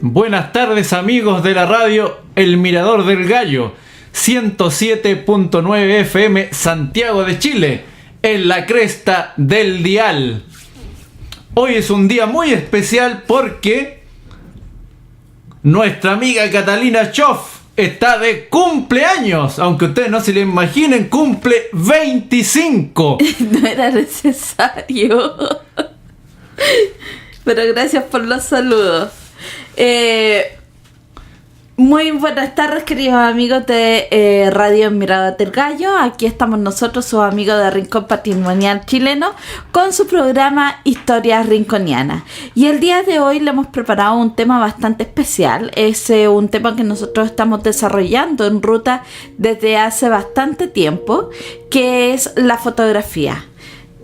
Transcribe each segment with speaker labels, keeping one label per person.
Speaker 1: Buenas tardes, amigos de la radio El Mirador del Gallo, 107.9 FM, Santiago de Chile, en la cresta del dial. Hoy es un día muy especial porque nuestra amiga Catalina Choff está de cumpleaños. Aunque ustedes no se lo imaginen, cumple 25.
Speaker 2: No era necesario. Pero gracias por los saludos. Muy buenas tardes, queridos amigos de Radio Mirador del Gallo. Aquí estamos nosotros, sus amigos de Rincón Patrimonial Chileno, con su programa Historias Rinconianas. Y el día de hoy le hemos preparado un tema bastante especial. Es un tema que nosotros estamos desarrollando en ruta desde hace bastante tiempo, que es la fotografía.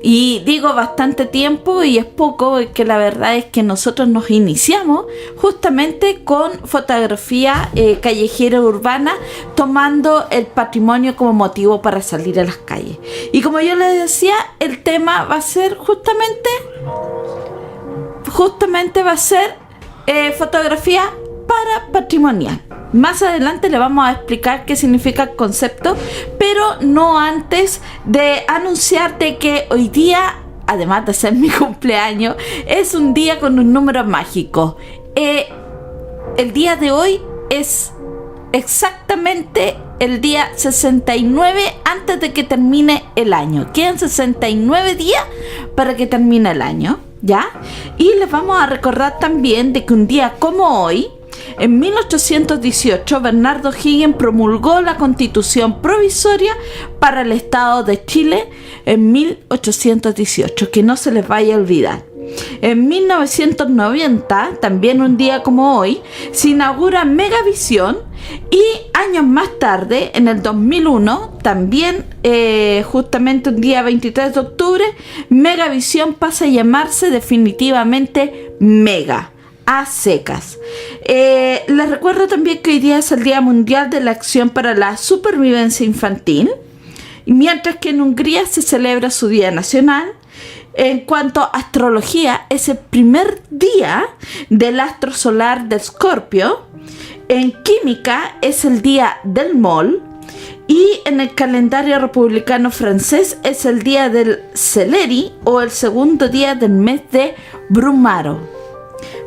Speaker 2: Y digo bastante tiempo y es poco, porque la verdad es que nosotros nos iniciamos justamente con fotografía callejera urbana, tomando el patrimonio como motivo para salir a las calles. Y como yo les decía, el tema va a ser justamente va a ser fotografía para patrimonial. Más adelante le vamos a explicar qué significa el concepto, pero no antes de anunciarte que hoy día, además de ser mi cumpleaños, es un día con un número mágico. El día de hoy es exactamente el día 69 antes de que termine el año. Quedan 69 días para que termine el año, ¿ya? Y les vamos a recordar también de que un día como hoy, en 1818, Bernardo O'Higgins promulgó la Constitución Provisoria para el Estado de Chile en 1818, que no se les vaya a olvidar. En 1990, también un día como hoy, se inaugura Megavisión y años más tarde, en el 2001, también justamente un día 23 de octubre, Megavisión pasa a llamarse definitivamente Mega. A secas. Les recuerdo también que hoy día es el Día Mundial de la Acción para la Supervivencia Infantil, mientras que en Hungría se celebra su Día Nacional. En cuanto a astrología, es el primer día del astro solar de Escorpio. En química es el Día del Mol. Y en el calendario republicano francés es el Día del Celeri, o el segundo día del mes de Brumaro.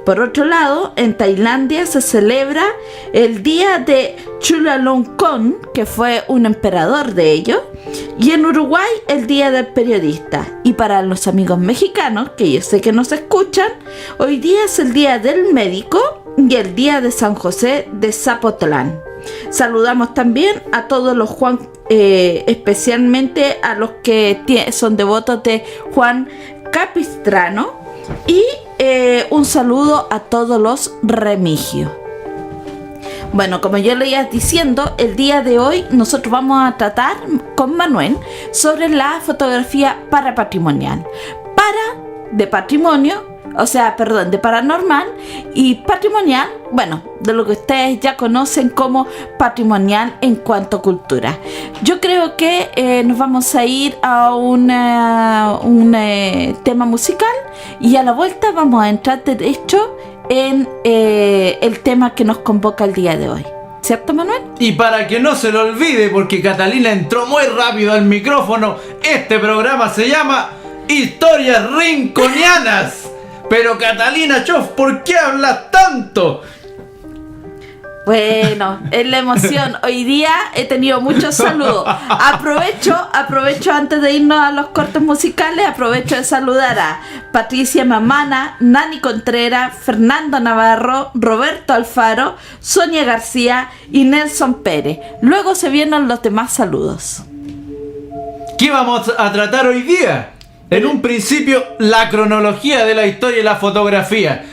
Speaker 2: Por otro lado, en Tailandia se celebra el día de Chulalongkorn, que fue un emperador de ellos, y en Uruguay el día del periodista. Y para los amigos mexicanos, que yo sé que nos escuchan, hoy día es el día del médico y el día de San José de Zapotlán. Saludamos también a todos los Juan, especialmente a los que son devotos de Juan Capistrano, y un saludo a todos los remigios. Bueno, como yo le iba diciendo, el día de hoy nosotros vamos a tratar con Manuel sobre la fotografía parapatrimonial. De patrimonio, de paranormal, y patrimonial, bueno, de lo que ustedes ya conocen como patrimonial en cuanto a cultura. Yo creo que nos vamos a ir a un tema musical, y a la vuelta vamos a entrar de hecho en el tema que nos convoca el día de hoy. ¿Cierto, Manuel?
Speaker 1: Y para que no se lo olvide, porque Catalina entró muy rápido al micrófono, este programa se llama Historias Rinconianas. Pero Catalina Choff, ¿por qué hablas tanto?
Speaker 2: Bueno, es la emoción. Hoy día he tenido muchos saludos. Aprovecho antes de irnos a los cortes musicales, aprovecho de saludar a Patricia Mamana, Nani Contreras, Fernando Navarro, Roberto Alfaro, Sonia García y Nelson Pérez. Luego se vienen los demás saludos.
Speaker 1: ¿Qué vamos a tratar hoy día? En un principio, la cronología de la historia y la fotografía.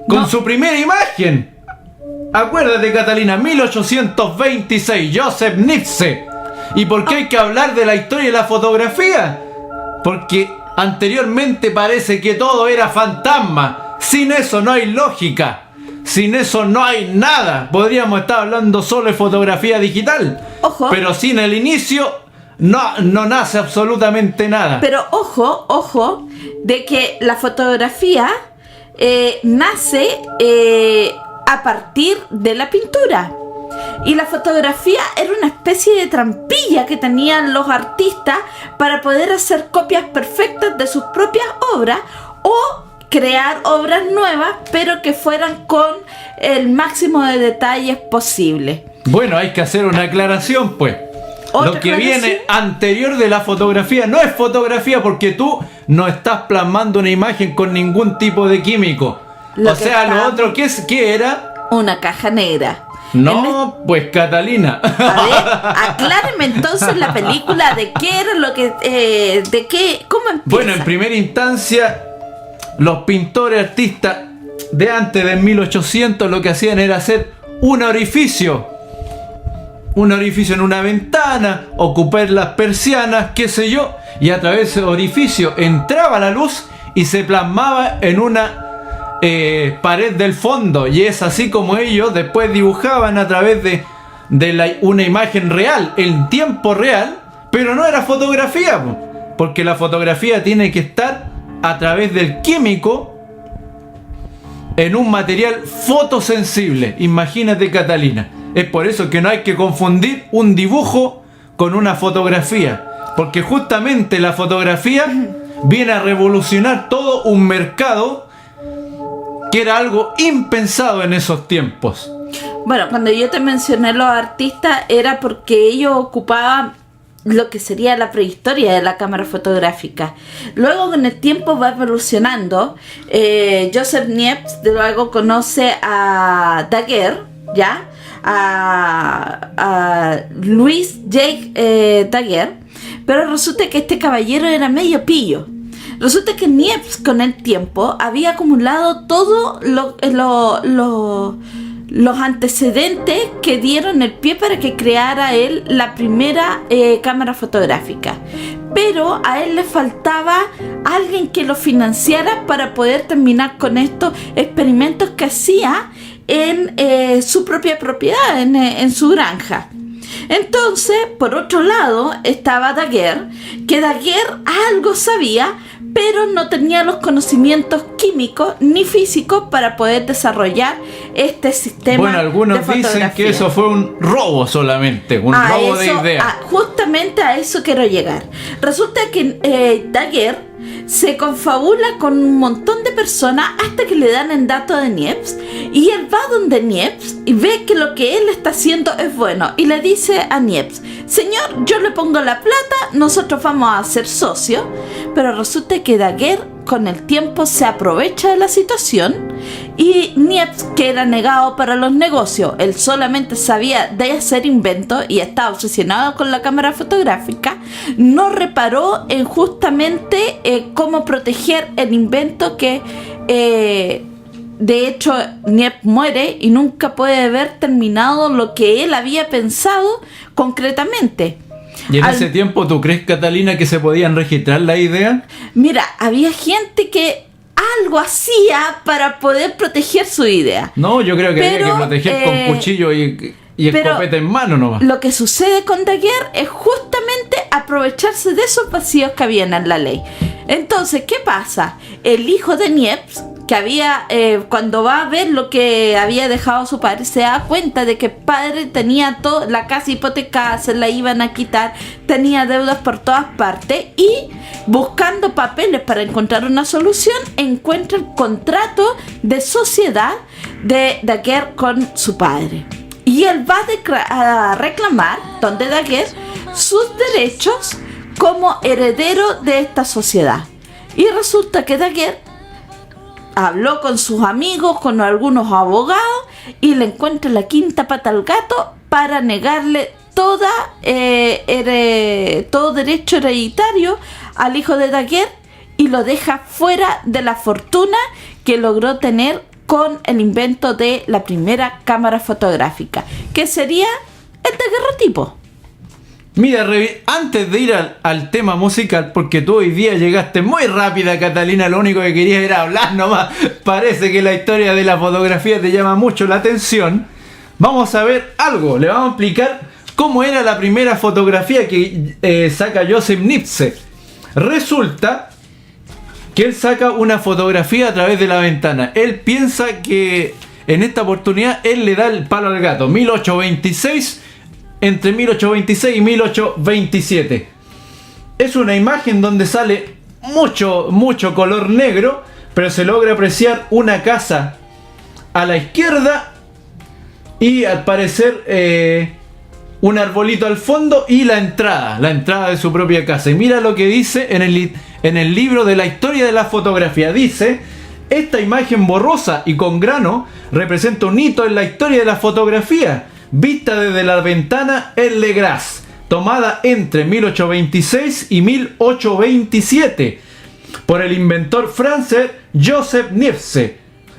Speaker 1: Con su primera imagen. Acuérdate, Catalina, 1826, Joseph Niepce. ¿Y por qué hay que hablar de la historia y la fotografía? Porque anteriormente parece que todo era fantasma. Sin eso no hay lógica. Sin eso no hay nada. Podríamos estar hablando solo de fotografía digital.
Speaker 2: Ojo.
Speaker 1: Pero sin el inicio no nace absolutamente nada.
Speaker 2: Pero ojo, de que la fotografía nace a partir de la pintura. Y la fotografía era una especie de trampilla que tenían los artistas para poder hacer copias perfectas de sus propias obras o crear obras nuevas, pero que fueran con el máximo de detalles posible.
Speaker 1: Bueno, hay que hacer una aclaración, pues. Lo que viene anterior de la fotografía no es fotografía, porque tú no estás plasmando una imagen con ningún tipo de químico. Lo otro, ¿qué era?
Speaker 2: Una caja negra.
Speaker 1: No, pues Catalina.
Speaker 2: A ver, acláreme entonces la película de qué era lo que... ¿cómo empieza?
Speaker 1: Bueno, en primera instancia, los pintores artistas de antes de 1800 lo que hacían era hacer un orificio en una ventana, ocupar las persianas, qué sé yo, y a través de ese orificio entraba la luz y se plasmaba en una pared del fondo, y es así como ellos después dibujaban a través de una imagen real, en tiempo real, pero no era fotografía, porque la fotografía tiene que estar a través del químico en un material fotosensible. Imagínate, Catalina. Es por eso que no hay que confundir un dibujo con una fotografía, porque justamente la fotografía viene a revolucionar todo un mercado que era algo impensado en esos tiempos.
Speaker 2: Bueno, cuando yo te mencioné los artistas era porque ellos ocupaban lo que sería la prehistoria de la cámara fotográfica. Luego con el tiempo va evolucionando. Joseph Niepce luego conoce a Daguerre, ¿ya? A Louis Jacques Daguerre, pero resulta que este caballero era medio pillo. Resulta que Niepce con el tiempo había acumulado todos los antecedentes que dieron el pie para que creara él la primera cámara fotográfica. Pero a él le faltaba alguien que lo financiara para poder terminar con estos experimentos que hacía en su propia propiedad, en su granja. Entonces, por otro lado, estaba Daguerre, que Daguerre algo sabía, pero no tenía los conocimientos químicos ni físicos para poder desarrollar este sistema.
Speaker 1: Bueno, algunos dicen que eso fue un robo solamente, un robo de ideas.
Speaker 2: Justamente a eso quiero llegar. Resulta que Daguerre se confabula con un montón de personas hasta que le dan el dato de Niepce, y él va donde Niepce y ve que lo que él está haciendo es bueno y le dice a Niepce: señor, yo le pongo la plata, nosotros vamos a ser socios. Pero resulta que Daguerre con el tiempo se aprovecha de la situación, y Niepce, que era negado para los negocios, él solamente sabía de hacer inventos y estaba obsesionado con la cámara fotográfica, no reparó en justamente cómo proteger el invento que de hecho Niepce muere y nunca puede ver terminado lo que él había pensado concretamente.
Speaker 1: ¿Y en ese tiempo tú crees, Catalina, que se podían registrar las ideas?
Speaker 2: Mira, había gente que algo hacía para poder proteger su idea.
Speaker 1: No, yo creo que había que proteger con cuchillo y escopeta en mano nomás.
Speaker 2: Lo que sucede con Daguerre es justamente aprovecharse de esos vacíos que habían en la ley. Entonces, ¿qué pasa? El hijo de Niepce, que había, cuando va a ver lo que había dejado su padre, se da cuenta de que el padre tenía la casa hipotecada, se la iban a quitar, tenía deudas por todas partes, y buscando papeles para encontrar una solución, encuentra el contrato de sociedad de Daguerre con su padre. Y él va a reclamar, donde Daguerre, sus derechos como heredero de esta sociedad. Y resulta que Daguerre habló con sus amigos, con algunos abogados, y le encuentra la quinta pata al gato para negarle todo derecho hereditario al hijo de Daguerre, y lo deja fuera de la fortuna que logró tener con el invento de la primera cámara fotográfica, que sería el daguerrotipo.
Speaker 1: Mira, antes de ir al tema musical, porque tú hoy día llegaste muy rápida, Catalina, lo único que querías era hablar nomás. Parece que la historia de la fotografía te llama mucho la atención. Vamos a ver algo, le vamos a explicar cómo era la primera fotografía que saca Joseph Niepce. Resulta que él saca una fotografía a través de la ventana. Él piensa que en esta oportunidad él le da el palo al gato. 1826, entre 1826 y 1827. Es una imagen donde sale mucho color negro, pero se logra apreciar una casa a la izquierda y al parecer un arbolito al fondo y la entrada de su propia casa. Y mira lo que dice en el libro de la historia de la fotografía. Dice: esta imagen borrosa y con grano representa un hito en la historia de la fotografía, vista desde la ventana en Le Gras, tomada entre 1826 y 1827 por el inventor francés Joseph Niepce,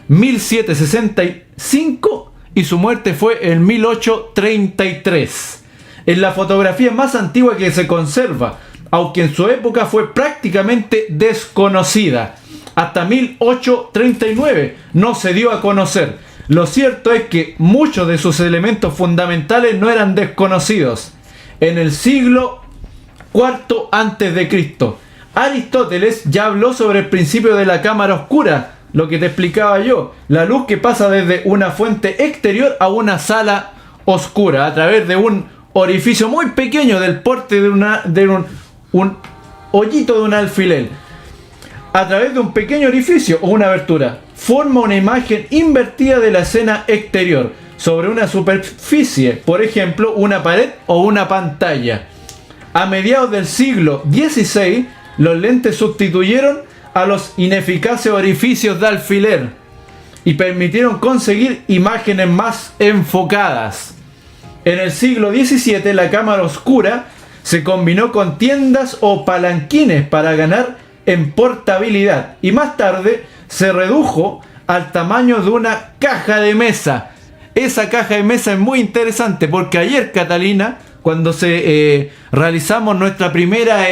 Speaker 1: 1765, y su muerte fue en 1833. Es la fotografía más antigua que se conserva, aunque en su época fue prácticamente desconocida. Hasta 1839 no se dio a conocer. Lo cierto es que muchos de sus elementos fundamentales no eran desconocidos. En el siglo IV a.C., Aristóteles ya habló sobre el principio de la cámara oscura, lo que te explicaba yo, la luz que pasa desde una fuente exterior a una sala oscura a través de un orificio muy pequeño del porte de un hoyito de un alfiler. A través de un pequeño orificio o una abertura, forma una imagen invertida de la escena exterior sobre una superficie, por ejemplo, una pared o una pantalla. A mediados del siglo XVI, los lentes sustituyeron a los ineficaces orificios de alfiler y permitieron conseguir imágenes más enfocadas. En el siglo XVII, la cámara oscura se combinó con tiendas o palanquines para ganar en portabilidad, y más tarde se redujo al tamaño de una caja de mesa. Esa caja de mesa es muy interesante porque ayer, Catalina, cuando realizamos nuestra primera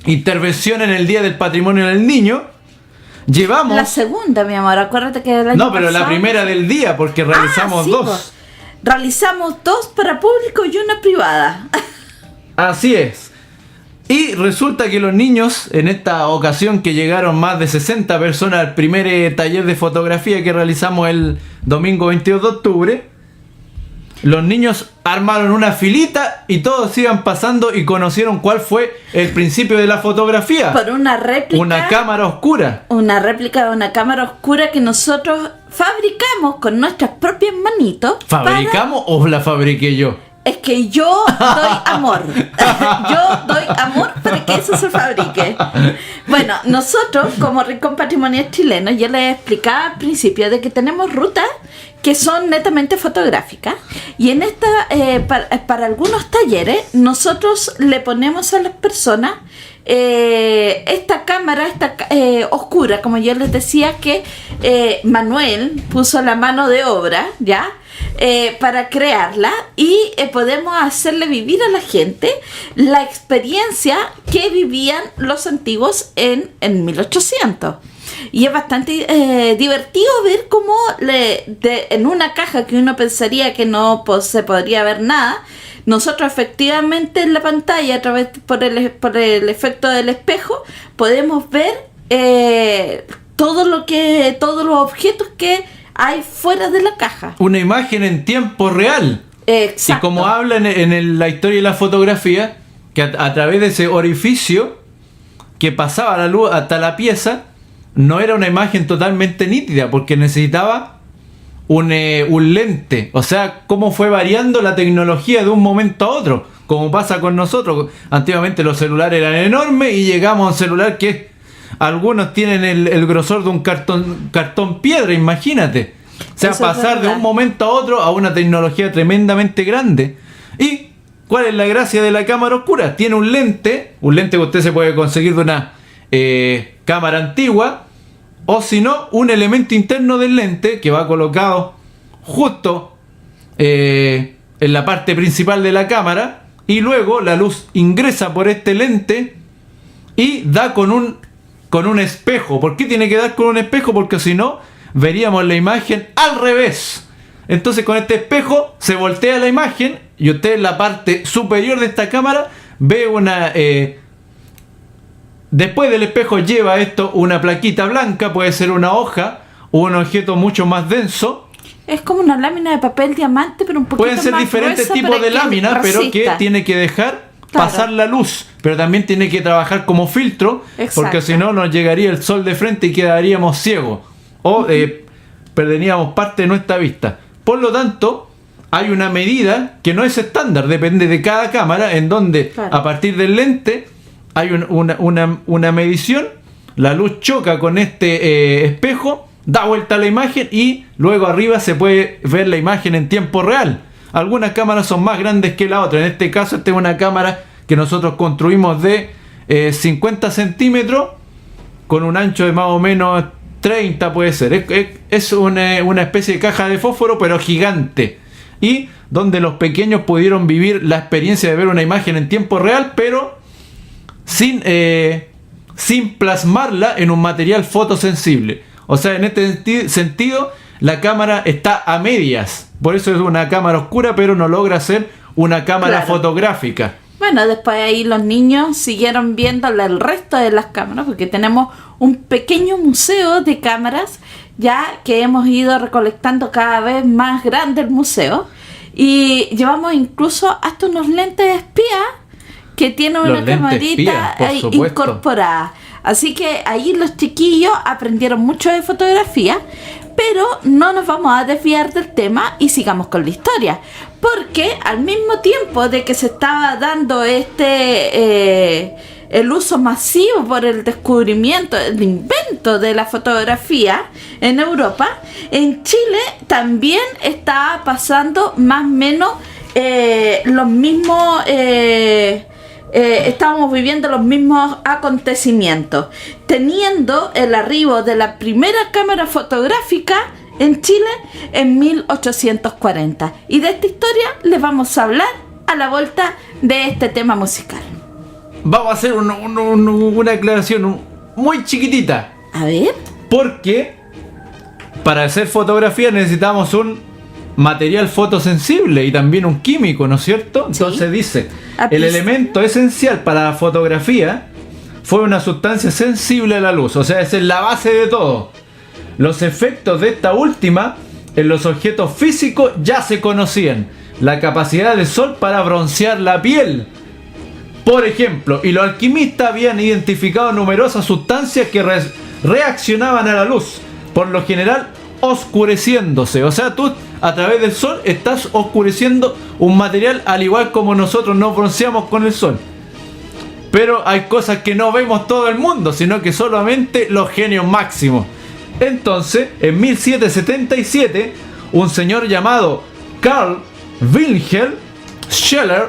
Speaker 1: intervención en el Día del Patrimonio del Niño, llevamos...
Speaker 2: La segunda, mi amor, acuérdate que el año
Speaker 1: No, pero
Speaker 2: pasado...
Speaker 1: la primera del día, porque realizamos
Speaker 2: sí,
Speaker 1: dos.
Speaker 2: pues. Realizamos dos para público y una privada.
Speaker 1: Así es. Y resulta que los niños, en esta ocasión que llegaron más de 60 personas al primer taller de fotografía que realizamos el domingo 22 de octubre, los niños armaron una filita y todos iban pasando y conocieron cuál fue el principio de la fotografía.
Speaker 2: Por una réplica.
Speaker 1: Una cámara oscura.
Speaker 2: Una réplica de una cámara oscura que nosotros fabricamos con nuestras propias manitos.
Speaker 1: ¿Fabricamos o la fabriqué yo?
Speaker 2: Es que yo doy amor. Yo doy amor para que eso se fabrique. Bueno, nosotros como Rincón Patrimonial Chileno, yo les explicaba al principio de que tenemos rutas que son netamente fotográficas. Y en esta, para algunos talleres, nosotros le ponemos a las personas esta cámara oscura, como yo les decía, que Manuel puso la mano de obra, ¿ya? Para crearla y podemos hacerle vivir a la gente la experiencia que vivían los antiguos en 1800. Y es bastante divertido ver cómo en una caja que uno pensaría que no se podría ver nada, nosotros efectivamente en la pantalla, a través por el efecto del espejo, podemos ver todos los objetos que hay fuera de la caja.
Speaker 1: Una imagen en tiempo real.
Speaker 2: Exacto.
Speaker 1: Y como habla en la historia de la fotografía, que a través de ese orificio que pasaba la luz hasta la pieza, no era una imagen totalmente nítida, porque necesitaba un lente. O sea, cómo fue variando la tecnología de un momento a otro, como pasa con nosotros. Antiguamente los celulares eran enormes y llegamos a un celular que algunos tienen el grosor de un cartón piedra, imagínate. O sea, eso pasar de un momento a otro a una tecnología tremendamente grande. ¿Y cuál es la gracia de la cámara oscura? Tiene un lente que usted se puede conseguir de una cámara antigua, o si no, un elemento interno del lente que va colocado justo en la parte principal de la cámara, y luego la luz ingresa por este lente y da con un espejo. ¿Por qué tiene que dar con un espejo? Porque si no, veríamos la imagen al revés. Entonces con este espejo se voltea la imagen y usted en la parte superior de esta cámara ve Después del espejo lleva esto una plaquita blanca, puede ser una hoja o un objeto mucho más denso.
Speaker 2: Es como una lámina de papel diamante, pero un poquito
Speaker 1: Pueden ser
Speaker 2: más
Speaker 1: diferentes
Speaker 2: gruesa
Speaker 1: tipos
Speaker 2: para
Speaker 1: de
Speaker 2: que
Speaker 1: láminas, pero que
Speaker 2: resista.
Speaker 1: tiene que dejar
Speaker 2: Claro.
Speaker 1: pasar la luz, pero también tiene que trabajar como filtro,
Speaker 2: Exacto.
Speaker 1: porque si no nos llegaría el sol de frente y quedaríamos ciegos o perderíamos parte de nuestra vista. Por lo tanto, hay una medida que no es estándar, depende de cada cámara, en donde
Speaker 2: Claro.
Speaker 1: a partir del lente hay una medición, la luz choca con este espejo, da vuelta a la imagen y luego arriba se puede ver la imagen en tiempo real. Algunas cámaras son más grandes que la otra. En este caso, esta es una cámara que nosotros construimos de 50 centímetros con un ancho de más o menos 30 puede ser. Es una especie de caja de fósforo, pero gigante. Y donde los pequeños pudieron vivir la experiencia de ver una imagen en tiempo real, pero sin plasmarla en un material fotosensible. O sea, en este sentido, la cámara está a medias. Por eso es una cámara oscura, pero no logra ser una cámara
Speaker 2: Claro.
Speaker 1: fotográfica.
Speaker 2: Bueno, después ahí los niños siguieron viendo el resto de las cámaras, porque tenemos un pequeño museo de cámaras, ya que hemos ido recolectando cada vez más grande el museo. Y llevamos incluso hasta unos lentes espía que tienen
Speaker 1: Los
Speaker 2: una
Speaker 1: lentes
Speaker 2: camarita
Speaker 1: espía, por
Speaker 2: ahí
Speaker 1: supuesto.
Speaker 2: incorporada. Así que ahí los chiquillos aprendieron mucho de fotografía, pero no nos vamos a desviar del tema y sigamos con la historia. Porque al mismo tiempo de que se estaba dando el uso masivo por el descubrimiento, el invento de la fotografía en Europa, en Chile también estaba pasando más o menos los mismos... estábamos viviendo los mismos acontecimientos, teniendo el arribo de la primera cámara fotográfica en Chile en 1840. Y de esta historia les vamos a hablar a la vuelta de este tema musical.
Speaker 1: Vamos a hacer una aclaración muy chiquitita.
Speaker 2: A ver.
Speaker 1: Porque para hacer fotografía necesitamos un material fotosensible y también un químico, ¿no es cierto? Entonces dice, el elemento esencial para la fotografía fue una sustancia sensible a la luz, o sea, esa es la base de todo. Los efectos de esta última en los objetos físicos ya se conocían. La capacidad del sol para broncear la piel, por ejemplo, y los alquimistas habían identificado numerosas sustancias que reaccionaban a la luz, por lo general oscureciéndose. O sea, tú a través del sol estás oscureciendo un material, al igual como nosotros nos bronceamos con el sol. Pero hay cosas que no vemos todo el mundo, sino que solamente los genios máximos. Entonces, en 1777, un señor llamado Carl Wilhelm Scheller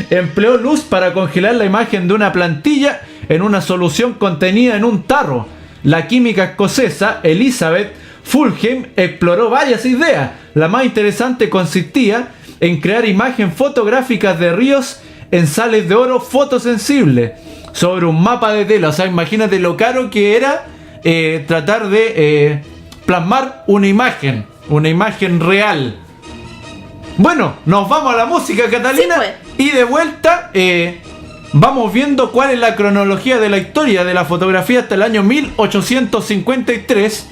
Speaker 1: empleó luz para congelar la imagen de una plantilla en una solución contenida en un tarro. La química escocesa Elizabeth Fulham exploró varias ideas. La más interesante consistía en crear imágenes fotográficas de ríos en sales de oro fotosensibles sobre un mapa de tela. O sea, imagínate lo caro que era tratar de plasmar una imagen real. Bueno, nos vamos a la música, Catalina,
Speaker 2: Sí, pues.
Speaker 1: y de vuelta vamos viendo cuál es la cronología de la historia de la fotografía hasta el año 1853,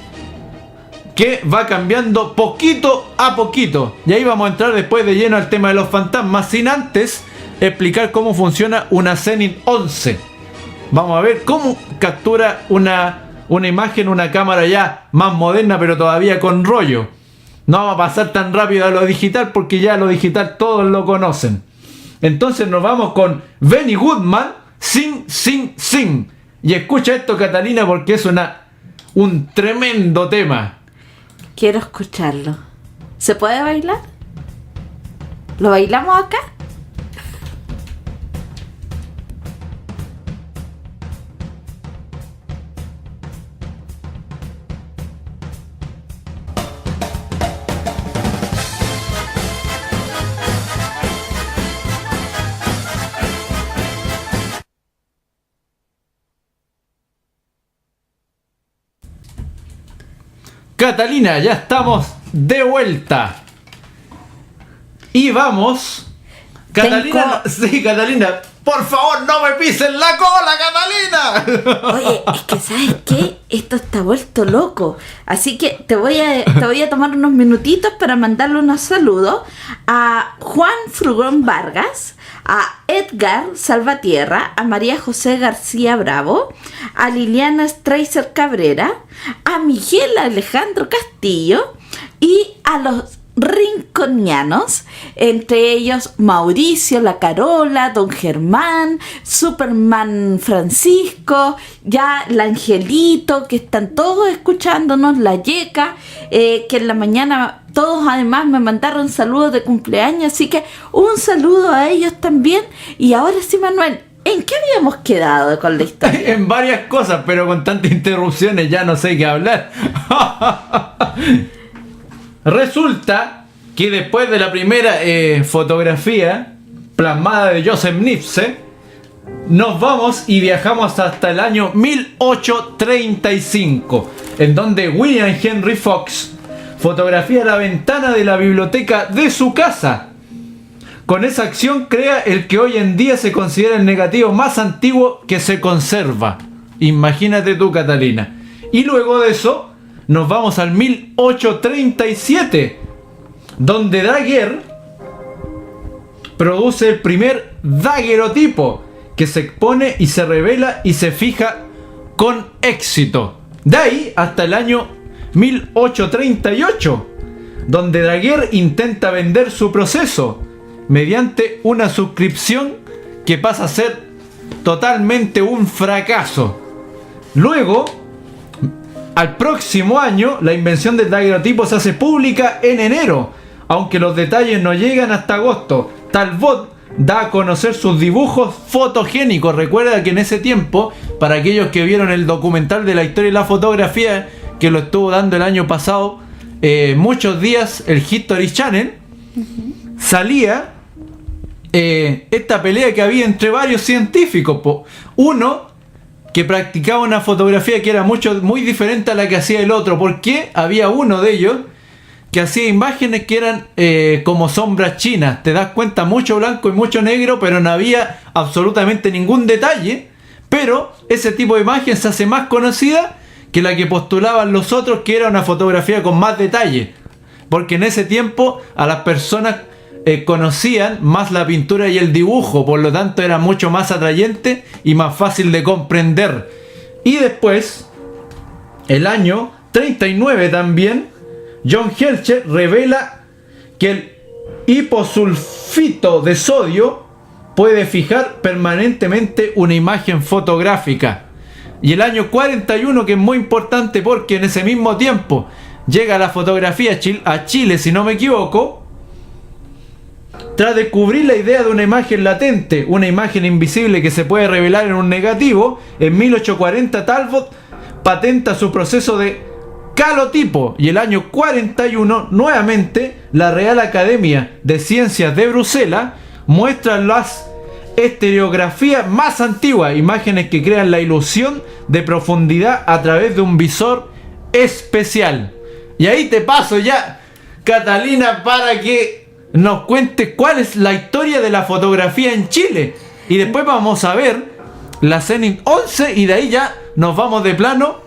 Speaker 1: que va cambiando poquito a poquito. Y ahí vamos a entrar después de lleno al tema de los fantasmas, sin antes explicar cómo funciona una Zenit 11. Vamos a ver cómo captura una imagen, una cámara ya más moderna, pero todavía con rollo. No vamos a pasar tan rápido a lo digital, porque ya lo digital todos lo conocen. Entonces nos vamos con Benny Goodman, Sing, Sing, Sing. Y escucha esto, Catalina, porque es un tremendo tema.
Speaker 2: Quiero escucharlo. ¿Se puede bailar? ¿Lo bailamos acá?
Speaker 1: Catalina, ya estamos de vuelta. Y vamos. Catalina, sí, Catalina, por favor, no me pisen la cola, Catalina!
Speaker 2: Oye, es que ¿sabes qué? Esto está vuelto loco. Así que te voy a tomar unos minutitos para mandarle unos saludos a Juan Frugón Vargas, a Edgar Salvatierra, a María José García Bravo, a Liliana Streiser Cabrera, a Miguel Alejandro Castillo y a los rinconianos, entre ellos Mauricio, la Carola, Don Germán, Superman Francisco, ya la Angelito, que están todos escuchándonos, la Yeca, que en la mañana todos además me mandaron saludos de cumpleaños, así que un saludo a ellos también. Y ahora sí, Manuel, ¿en qué habíamos quedado con la historia?
Speaker 1: En varias cosas, pero con tantas interrupciones ya no sé qué hablar. Resulta que después de la primera fotografía plasmada de Joseph Nipse, nos vamos y viajamos hasta el año 1835, en donde William Henry Fox fotografía la ventana de la biblioteca de su casa. Con esa acción crea el que hoy en día se considera el negativo más antiguo que se conserva. Imagínate tú, Catalina. Y luego de eso nos vamos al 1837, donde Daguerre produce el primer daguerrotipo que se expone y se revela y se fija con éxito. De ahí hasta el año 1838, donde Daguerre intenta vender su proceso mediante una suscripción que pasa a ser totalmente un fracaso. Luego, al próximo año, la invención del daguerrotipo se hace pública en enero, aunque los detalles no llegan hasta agosto. Talbot da a conocer sus dibujos fotogénicos. Recuerda que en ese tiempo, para aquellos que vieron el documental de la historia y la fotografía, que lo estuvo dando el año pasado, muchos días, el History Channel, salía esta pelea que había entre varios científicos. Uno que practicaba una fotografía que era muy diferente a la que hacía el otro. Porque había uno de ellos que hacía imágenes que eran como sombras chinas. Te das cuenta, mucho blanco y mucho negro, pero no había absolutamente ningún detalle. Pero ese tipo de imagen se hace más conocida que la que postulaban los otros, que era una fotografía con más detalle. Porque en ese tiempo a las personas conocían más la pintura y el dibujo, por lo tanto era mucho más atrayente y más fácil de comprender. Y después, el año 39 también, John Herschel revela que el hiposulfito de sodio puede fijar permanentemente una imagen fotográfica. Y el año 41, que es muy importante porque en ese mismo tiempo llega la fotografía a Chile, si no me equivoco, tras descubrir la idea de una imagen latente, una imagen invisible que se puede revelar en un negativo. En 1840 Talbot patenta su proceso de calotipo, y el año 41 nuevamente la Real Academia de Ciencias de Bruselas muestra las estereografías más antiguas, imágenes que crean la ilusión de profundidad a través de un visor especial. Y ahí te paso ya, Catalina, para que nos cuentes cuál es la historia de la fotografía en Chile. Y después vamos a ver la Zenit 11 y de ahí ya nos vamos de plano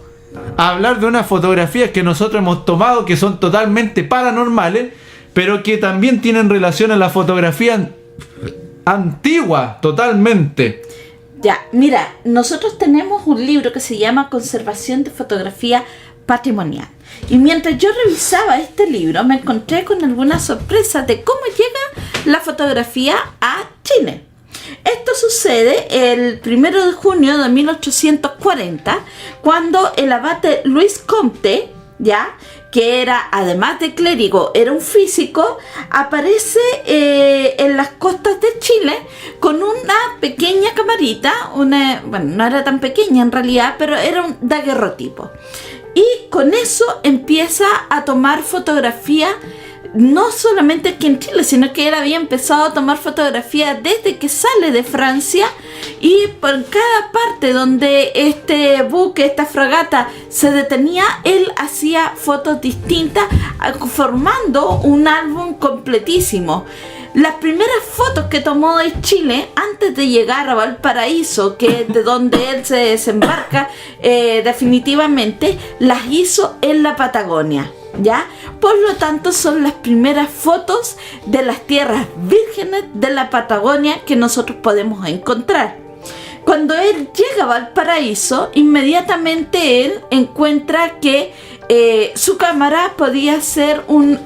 Speaker 1: a hablar de unas fotografías que nosotros hemos tomado que son totalmente paranormales, pero que también tienen relación a la fotografía antigua, totalmente.
Speaker 2: Ya, mira, nosotros tenemos un libro que se llama Conservación de Fotografía Patrimonial. Y mientras yo revisaba este libro, me encontré con algunas sorpresas de cómo llega la fotografía a Chile. Esto sucede el 1 de junio de 1840, cuando el abate Luis Comte, ya, que era, además de clérigo, era un físico, aparece en las costas de Chile con una pequeña camarita, bueno, no era tan pequeña en realidad, pero era un daguerrotipo. Y con eso empieza a tomar fotografía, no solamente aquí en Chile, sino que él había empezado a tomar fotografía desde que sale de Francia, y por cada parte donde este buque, esta fragata se detenía, él hacía fotos distintas, formando un álbum completísimo. las primeras fotos que tomó de Chile antes de llegar a Valparaíso, que es de donde él se desembarca definitivamente, las hizo en la Patagonia, ¿ya? Por lo tanto, son las primeras fotos de las tierras vírgenes de la Patagonia que nosotros podemos encontrar. Cuando él llega a Valparaíso, inmediatamente él encuentra que su cámara podía ser un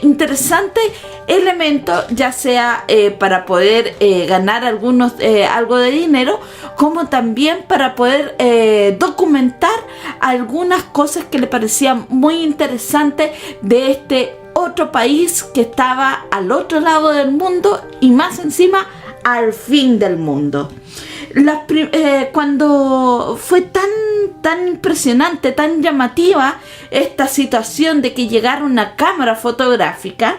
Speaker 2: interesante elemento, ya sea para poder ganar algo de dinero, como también para poder documentar algunas cosas que le parecían muy interesantes de este otro país que estaba al otro lado del mundo y más encima al fin del mundo. Cuando fue tan impresionante, tan llamativa esta situación de que llegara una cámara fotográfica,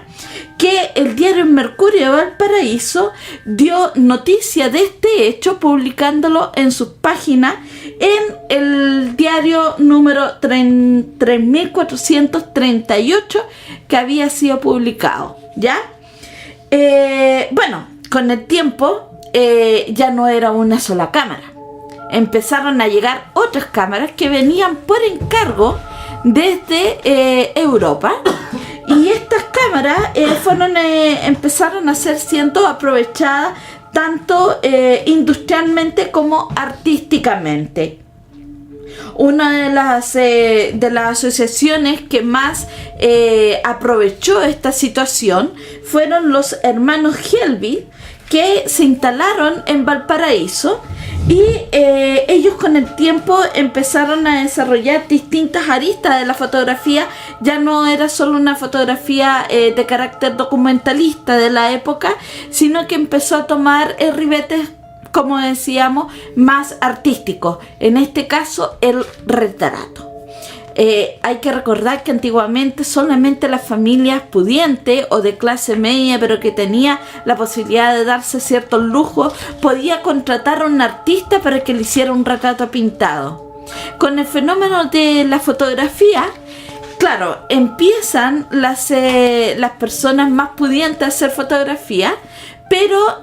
Speaker 2: que el diario Mercurio de Valparaíso dio noticia de este hecho publicándolo en sus páginas en el diario número 3438 que había sido publicado, ¿ya? Bueno, con el tiempo ya no era una sola cámara. Empezaron a llegar otras cámaras que venían por encargo desde Europa, y estas cámaras empezaron a ser siendo aprovechadas tanto industrialmente como artísticamente. Una de las asociaciones que más aprovechó esta situación fueron los hermanos Helbig, que se instalaron en Valparaíso, y ellos con el tiempo empezaron a desarrollar distintas aristas de la fotografía. Ya no era solo una fotografía de carácter documentalista de la época, sino que empezó a tomar ribetes, como decíamos, más artísticos, en este caso el retrato. Hay que recordar que antiguamente solamente las familias pudientes o de clase media, pero que tenía la posibilidad de darse ciertos lujos, podía contratar a un artista para que le hiciera un retrato pintado. Con el fenómeno de la fotografía, claro, empiezan las personas más pudientes a hacer fotografía, pero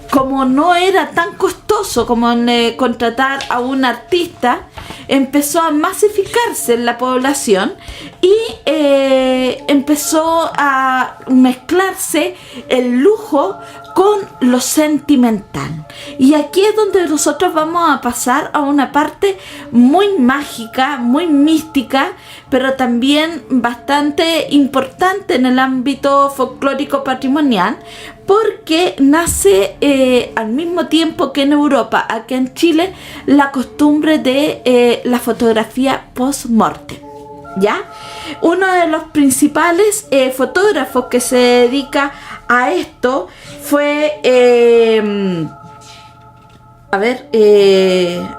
Speaker 2: como no era tan costoso como contratar a un artista, empezó a masificarse en la población y empezó a mezclarse el lujo con lo sentimental. Y aquí es donde nosotros vamos a pasar a una parte muy mágica, muy mística, pero también bastante importante en el ámbito folclórico patrimonial, porque nace al mismo tiempo que en Europa, aquí en Chile, la costumbre de la fotografía post-mortem, ¿ya? Uno de los principales fotógrafos que se dedica a esto fue...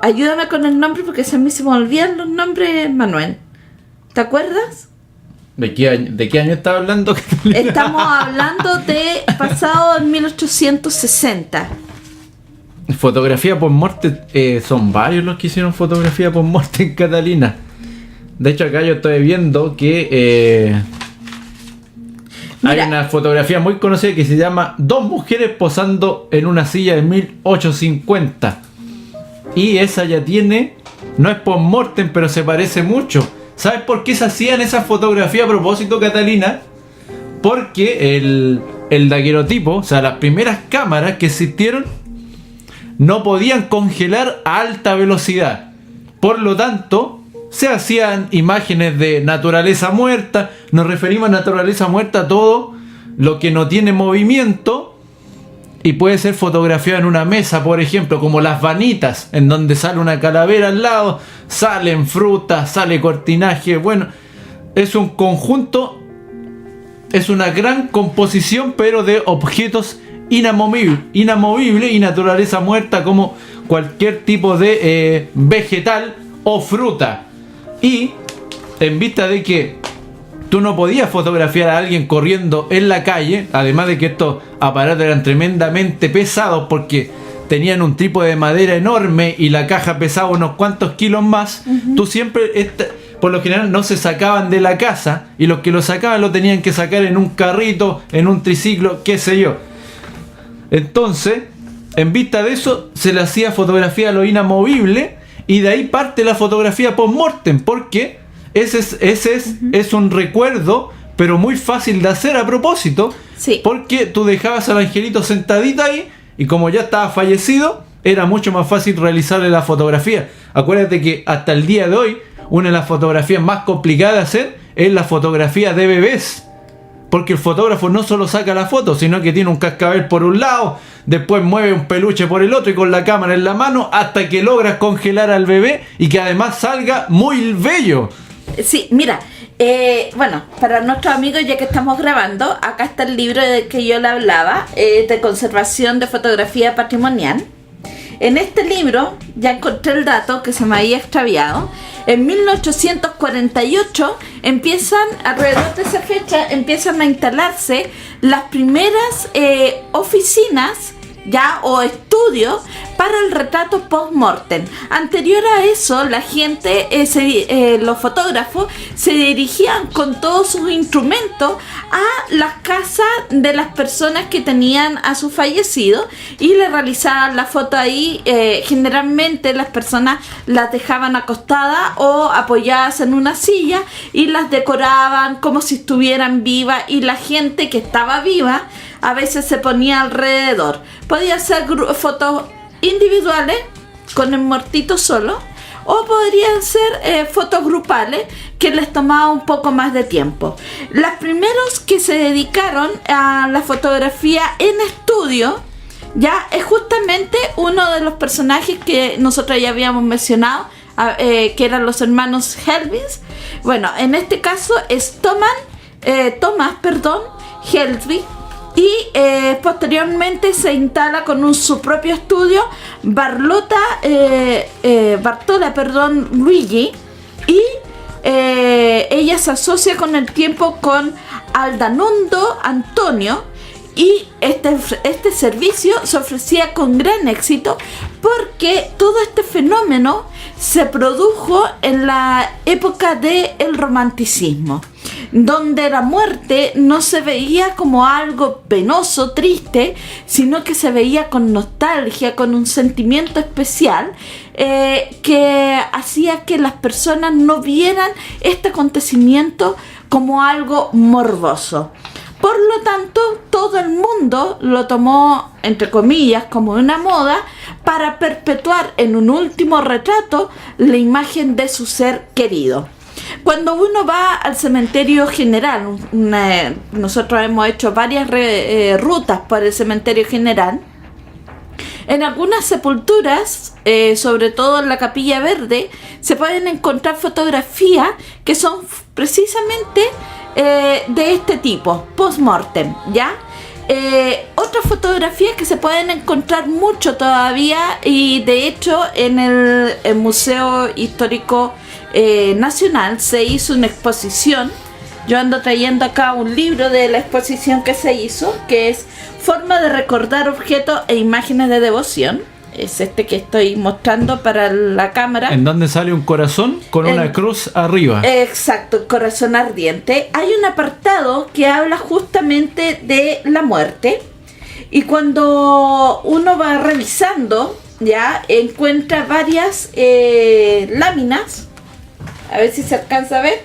Speaker 2: ayúdame con el nombre porque a mí se me olvidan los nombres, Manuel. ¿Te acuerdas?
Speaker 1: ¿De qué año estás hablando?
Speaker 2: Estamos hablando de pasado en 1860.
Speaker 1: Fotografía post-morte, son varios los que hicieron fotografía post-morte en Catalina. De hecho, acá yo estoy viendo que hay una fotografía muy conocida que se llama Dos mujeres posando en una silla de 1850. Y esa ya tiene, no es post-mortem, pero se parece mucho. ¿Sabes por qué se hacían esas fotografías a propósito, Catalina? Porque el daguerrotipo, o sea, las primeras cámaras que existieron, no podían congelar a alta velocidad. Por lo tanto, se hacían imágenes de naturaleza muerta. Nos referimos a naturaleza muerta a todo lo que no tiene movimiento y puede ser fotografiado en una mesa, por ejemplo, como las vanitas, en donde sale una calavera al lado, salen frutas, sale cortinaje. Bueno, es un conjunto, es una gran composición, pero de objetos inamovibles y naturaleza muerta, como cualquier tipo de vegetal o fruta. Y en vista de que tú no podías fotografiar a alguien corriendo en la calle, además de que estos aparatos eran tremendamente pesados porque tenían un trípode de madera enorme y la caja pesaba unos cuantos kilos más, tú siempre por lo general no se sacaban de la casa, y los que lo sacaban lo tenían que sacar en un carrito, en un triciclo, qué sé yo. Entonces, en vista de eso, se le hacía fotografía a lo inamovible, y de ahí parte la fotografía post-mortem, porque ese es un recuerdo, pero muy fácil de hacer a propósito,
Speaker 2: Sí.
Speaker 1: porque tú dejabas al angelito sentadito ahí, y como ya estaba fallecido, era mucho más fácil realizarle la fotografía. Acuérdate que hasta el día de hoy, una de las fotografías más complicadas de hacer es la fotografía de bebés. Porque el fotógrafo no solo saca la foto, sino que tiene un cascabel por un lado, después mueve un peluche por el otro y con la cámara en la mano hasta que logras congelar al bebé y que además salga muy bello.
Speaker 2: Sí, mira, bueno, para nuestros amigos, ya que estamos grabando, acá está el libro del que yo le hablaba, de conservación de fotografía patrimonial. En este libro ya encontré el dato que se me había extraviado. En 1848 alrededor de esa fecha, empiezan a instalarse las primeras oficinas ya o estudios para el retrato post-mortem. Anterior a eso, la gente, los fotógrafos, se dirigían con todos sus instrumentos a las casas de las personas que tenían a su fallecido y le realizaban la foto ahí. Generalmente las personas las dejaban acostadas o apoyadas en una silla y las decoraban como si estuvieran vivas, y la gente que estaba viva a veces se ponía alrededor. Podía ser fotos individuales con el muertito solo, o podrían ser fotos grupales que les tomaba un poco más de tiempo. Los primeros que se dedicaron a la fotografía en estudio ya es justamente uno de los personajes que nosotros ya habíamos mencionado, que eran los hermanos Helbig. Bueno, en este caso es Thomas Helbig. Y posteriormente se instala con su propio estudio Bartola Luigi, y ella se asocia con el tiempo con Aldanundo Antonio, y este servicio se ofrecía con gran éxito porque todo este fenómeno se produjo en la época del romanticismo, donde la muerte no se veía como algo penoso, triste, sino que se veía con nostalgia, con un sentimiento especial, que hacía que las personas no vieran este acontecimiento como algo morboso. Por lo tanto, todo el mundo lo tomó, entre comillas, como una moda para perpetuar en un último retrato la imagen de su ser querido. Cuando uno va al cementerio general, nosotros hemos hecho varias rutas por el cementerio general. En algunas sepulturas, sobre todo en la Capilla Verde, se pueden encontrar fotografías que son precisamente de este tipo, post-mortem, ¿ya? Otras fotografías que se pueden encontrar mucho todavía, y de hecho en el Museo Histórico Nacional se hizo una exposición. Yo ando trayendo acá un libro de la exposición que se hizo, que es Forma de recordar objetos e imágenes de devoción. Es este que estoy mostrando para la cámara.
Speaker 1: En donde sale un corazón con una cruz arriba.
Speaker 2: Exacto, corazón ardiente. Hay un apartado que habla justamente de la muerte, y cuando uno va revisando, ya encuentra varias láminas. A ver si se alcanza a ver.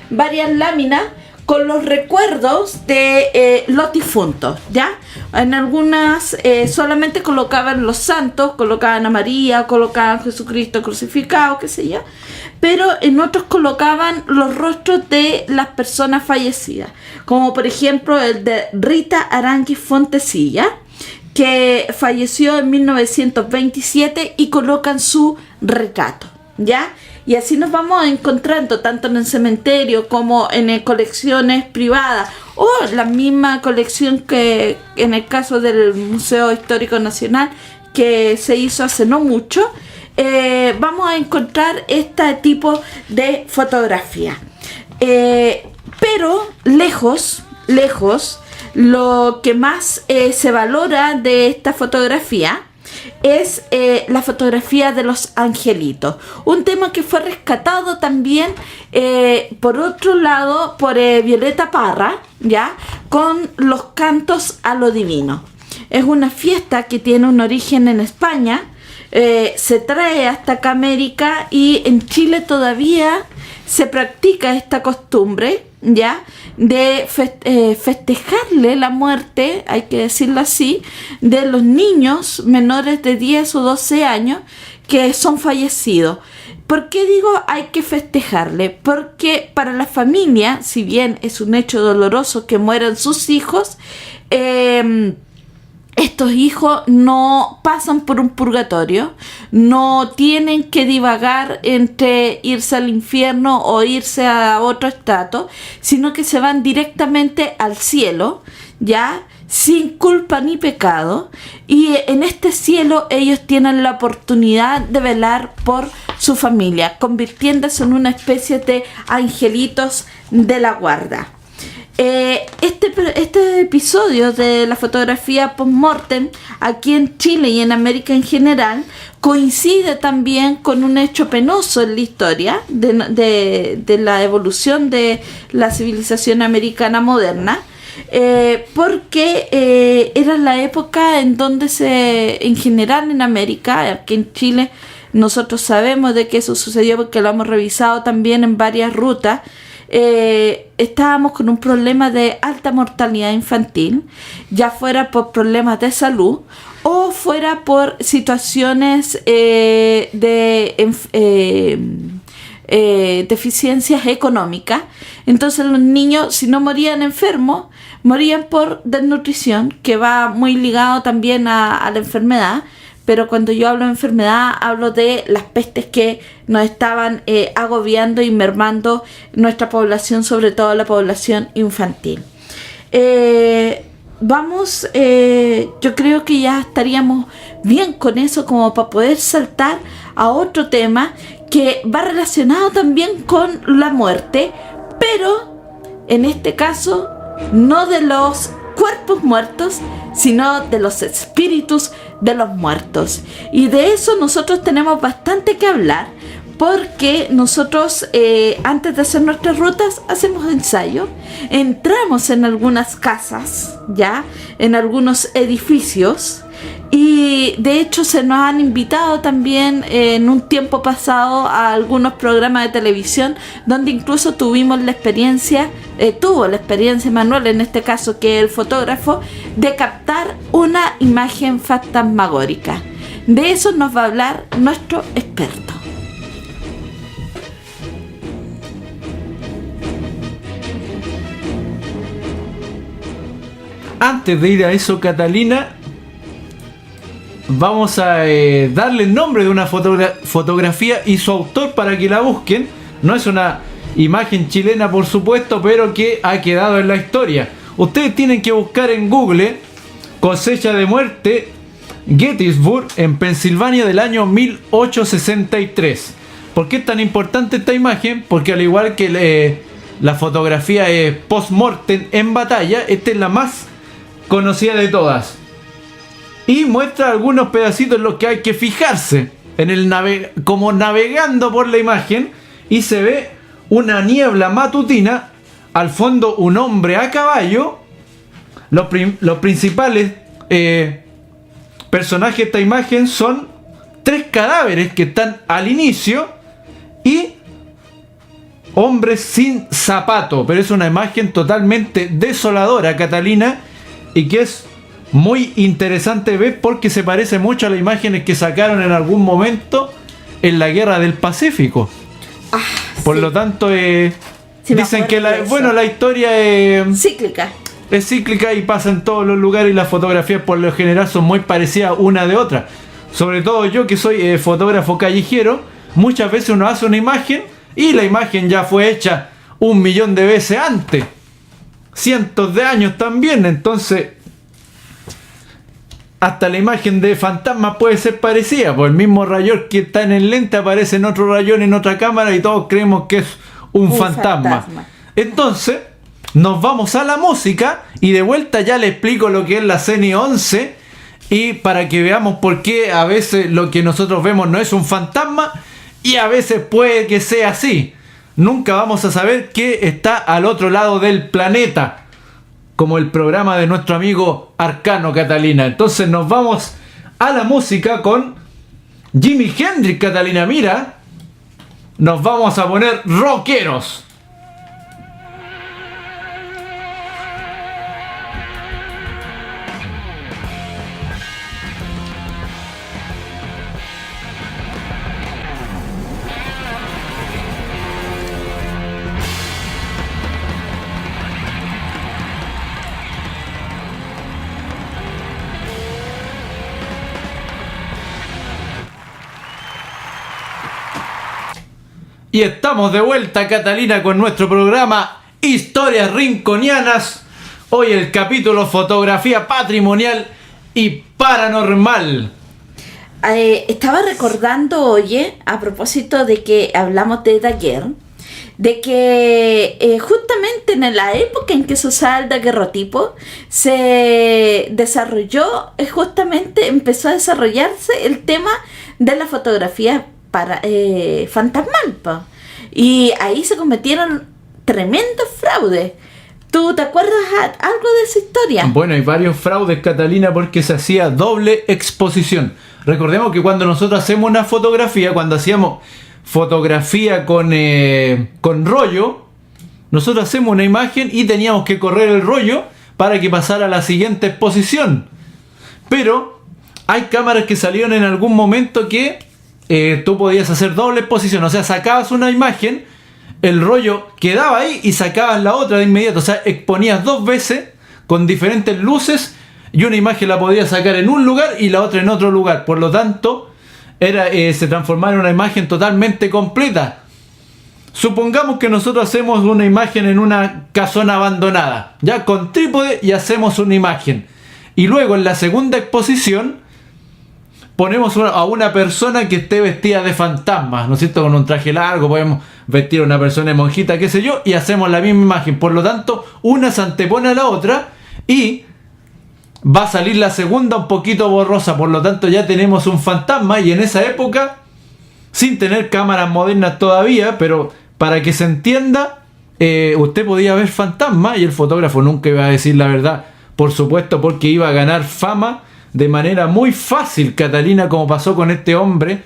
Speaker 2: Varias láminas con los recuerdos de los difuntos, ¿ya? En algunas solamente colocaban los santos, colocaban a María, colocaban a Jesucristo crucificado, qué sé yo, pero en otros colocaban los rostros de las personas fallecidas, como por ejemplo el de Rita Aránguiz Fontecilla, que falleció en 1927, y colocan su retrato, ¿ya? Y así nos vamos encontrando tanto en el cementerio como en colecciones privadas, o la misma colección que en el caso del Museo Histórico Nacional, que se hizo hace no mucho. Vamos a encontrar este tipo de fotografía. Pero lejos, lo que más se valora de esta fotografía es la fotografía de los angelitos. Un tema que fue rescatado también, por otro lado, por Violeta Parra, ¿ya? Con los cantos a lo divino. Es una fiesta que tiene un origen en España, se trae hasta acá América, y en Chile todavía se practica esta costumbre, ¿ya? De festejarle la muerte, hay que decirlo así, de los niños menores de 10 o 12 años que son fallecidos. ¿Por qué digo hay que festejarle? Porque para la familia, si bien es un hecho doloroso que mueran sus hijos, estos hijos no pasan por un purgatorio, no tienen que divagar entre irse al infierno o irse a otro estrato, sino que se van directamente al cielo, ¿ya? Sin culpa ni pecado, y en este cielo ellos tienen la oportunidad de velar por su familia, convirtiéndose en una especie de angelitos de la guarda. Este episodio de la fotografía post-mortem aquí en Chile y en América en general coincide también con un hecho penoso en la historia de la evolución de la civilización americana moderna, porque era la época en donde en general en América, aquí en Chile nosotros sabemos de que eso sucedió porque lo hemos revisado también en varias rutas. Estábamos con un problema de alta mortalidad infantil, ya fuera por problemas de salud o fuera por situaciones deficiencias económicas. Entonces los niños, si no morían enfermos, morían por desnutrición, que va muy ligado también a la enfermedad. Pero cuando yo hablo de enfermedad, hablo de las pestes que nos estaban agobiando y mermando nuestra población, sobre todo la población infantil. Yo creo que ya estaríamos bien con eso como para poder saltar a otro tema que va relacionado también con la muerte, pero en este caso no de los cuerpos muertos, sino de los espíritus de los muertos. Y de eso nosotros tenemos bastante que hablar, porque nosotros antes de hacer nuestras rutas hacemos ensayos, entramos en algunas casas, ya, en algunos edificios, y de hecho se nos han invitado también en un tiempo pasado a algunos programas de televisión donde incluso tuvimos la experiencia, tuvo la experiencia Manuel en este caso, que es el fotógrafo, de captar una imagen fantasmagórica. De eso nos va a hablar nuestro experto.
Speaker 1: Antes de ir a eso, Catalina, vamos a darle el nombre de una fotografía y su autor para que la busquen. No es una imagen chilena, por supuesto, pero que ha quedado en la historia. Ustedes tienen que buscar en Google cosecha de muerte Gettysburg en Pensilvania del año 1863. ¿Por qué es tan importante esta imagen? Porque al igual que la fotografía post-mortem en batalla, esta es la más conocida de todas. Y muestra algunos pedacitos en los que hay que fijarse como navegando por la imagen, y se ve una niebla matutina, al fondo un hombre a caballo. Los principales personajes de esta imagen son 3 cadáveres que están al inicio y hombres sin zapato, pero es una imagen totalmente desoladora, Catalina, y que es muy interesante ver porque se parece mucho a las imágenes que sacaron en algún momento en la Guerra del Pacífico. Por lo tanto, dicen que la historia es cíclica y pasa en todos los lugares, y las fotografías por lo general son muy parecidas una de otra. Sobre todo yo, que soy fotógrafo callejero, muchas veces uno hace una imagen y la imagen ya fue hecha 1.000.000 de veces antes, cientos de años también. Entonces hasta la imagen de fantasma puede ser parecida, pues el mismo rayón que está en el lente aparece en otro rayón en otra cámara y todos creemos que es un fantasma. Entonces nos vamos a la música y de vuelta ya le explico lo que es la CENI 11 y para que veamos por qué a veces lo que nosotros vemos no es un fantasma y a veces puede que sea así. Nunca vamos a saber qué está al otro lado del planeta, como el programa de nuestro amigo Arcano, Catalina. Entonces nos vamos a la música con Jimi Hendrix, Catalina. Mira, nos vamos a poner rockeros. Y estamos de vuelta, Catalina, con nuestro programa Historias Rinconianas. Hoy el capítulo Fotografía Patrimonial y Paranormal.
Speaker 2: Estaba recordando, oye, a propósito de que hablamos de Daguerre, de que justamente en la época en que se usaba el daguerrotipo se desarrolló, justamente empezó a desarrollarse el tema de la fotografía fantasmal, po. Y ahí se cometieron tremendos fraudes. ¿Tú te acuerdas algo de esa historia?
Speaker 1: Bueno, hay varios fraudes, Catalina, porque se hacía doble exposición. Recordemos que cuando nosotros hacemos una fotografía, cuando hacíamos fotografía con rollo, nosotros hacemos una imagen y teníamos que correr el rollo para que pasara a la siguiente exposición. Pero hay cámaras que salieron en algún momento que tú podías hacer doble exposición, o sea, sacabas una imagen, el rollo quedaba ahí y sacabas la otra de inmediato, o sea, exponías dos veces con diferentes luces y una imagen la podías sacar en un lugar y la otra en otro lugar. Por lo tanto, se transformaba en una imagen totalmente completa. Supongamos que nosotros hacemos una imagen en una casona abandonada, ya con trípode, y hacemos una imagen. Y luego en la segunda exposición ponemos a una persona que esté vestida de fantasma, ¿no es cierto? Con un traje largo, podemos vestir a una persona de monjita, qué sé yo, y hacemos la misma imagen. Por lo tanto, una se antepone a la otra y va a salir la segunda un poquito borrosa. Por lo tanto, ya tenemos un fantasma. Y en esa época, sin tener cámaras modernas todavía, pero para que se entienda, usted podía ver fantasma y el fotógrafo nunca iba a decir la verdad. Por supuesto, porque iba a ganar fama de manera muy fácil, Catalina, como pasó con este hombre.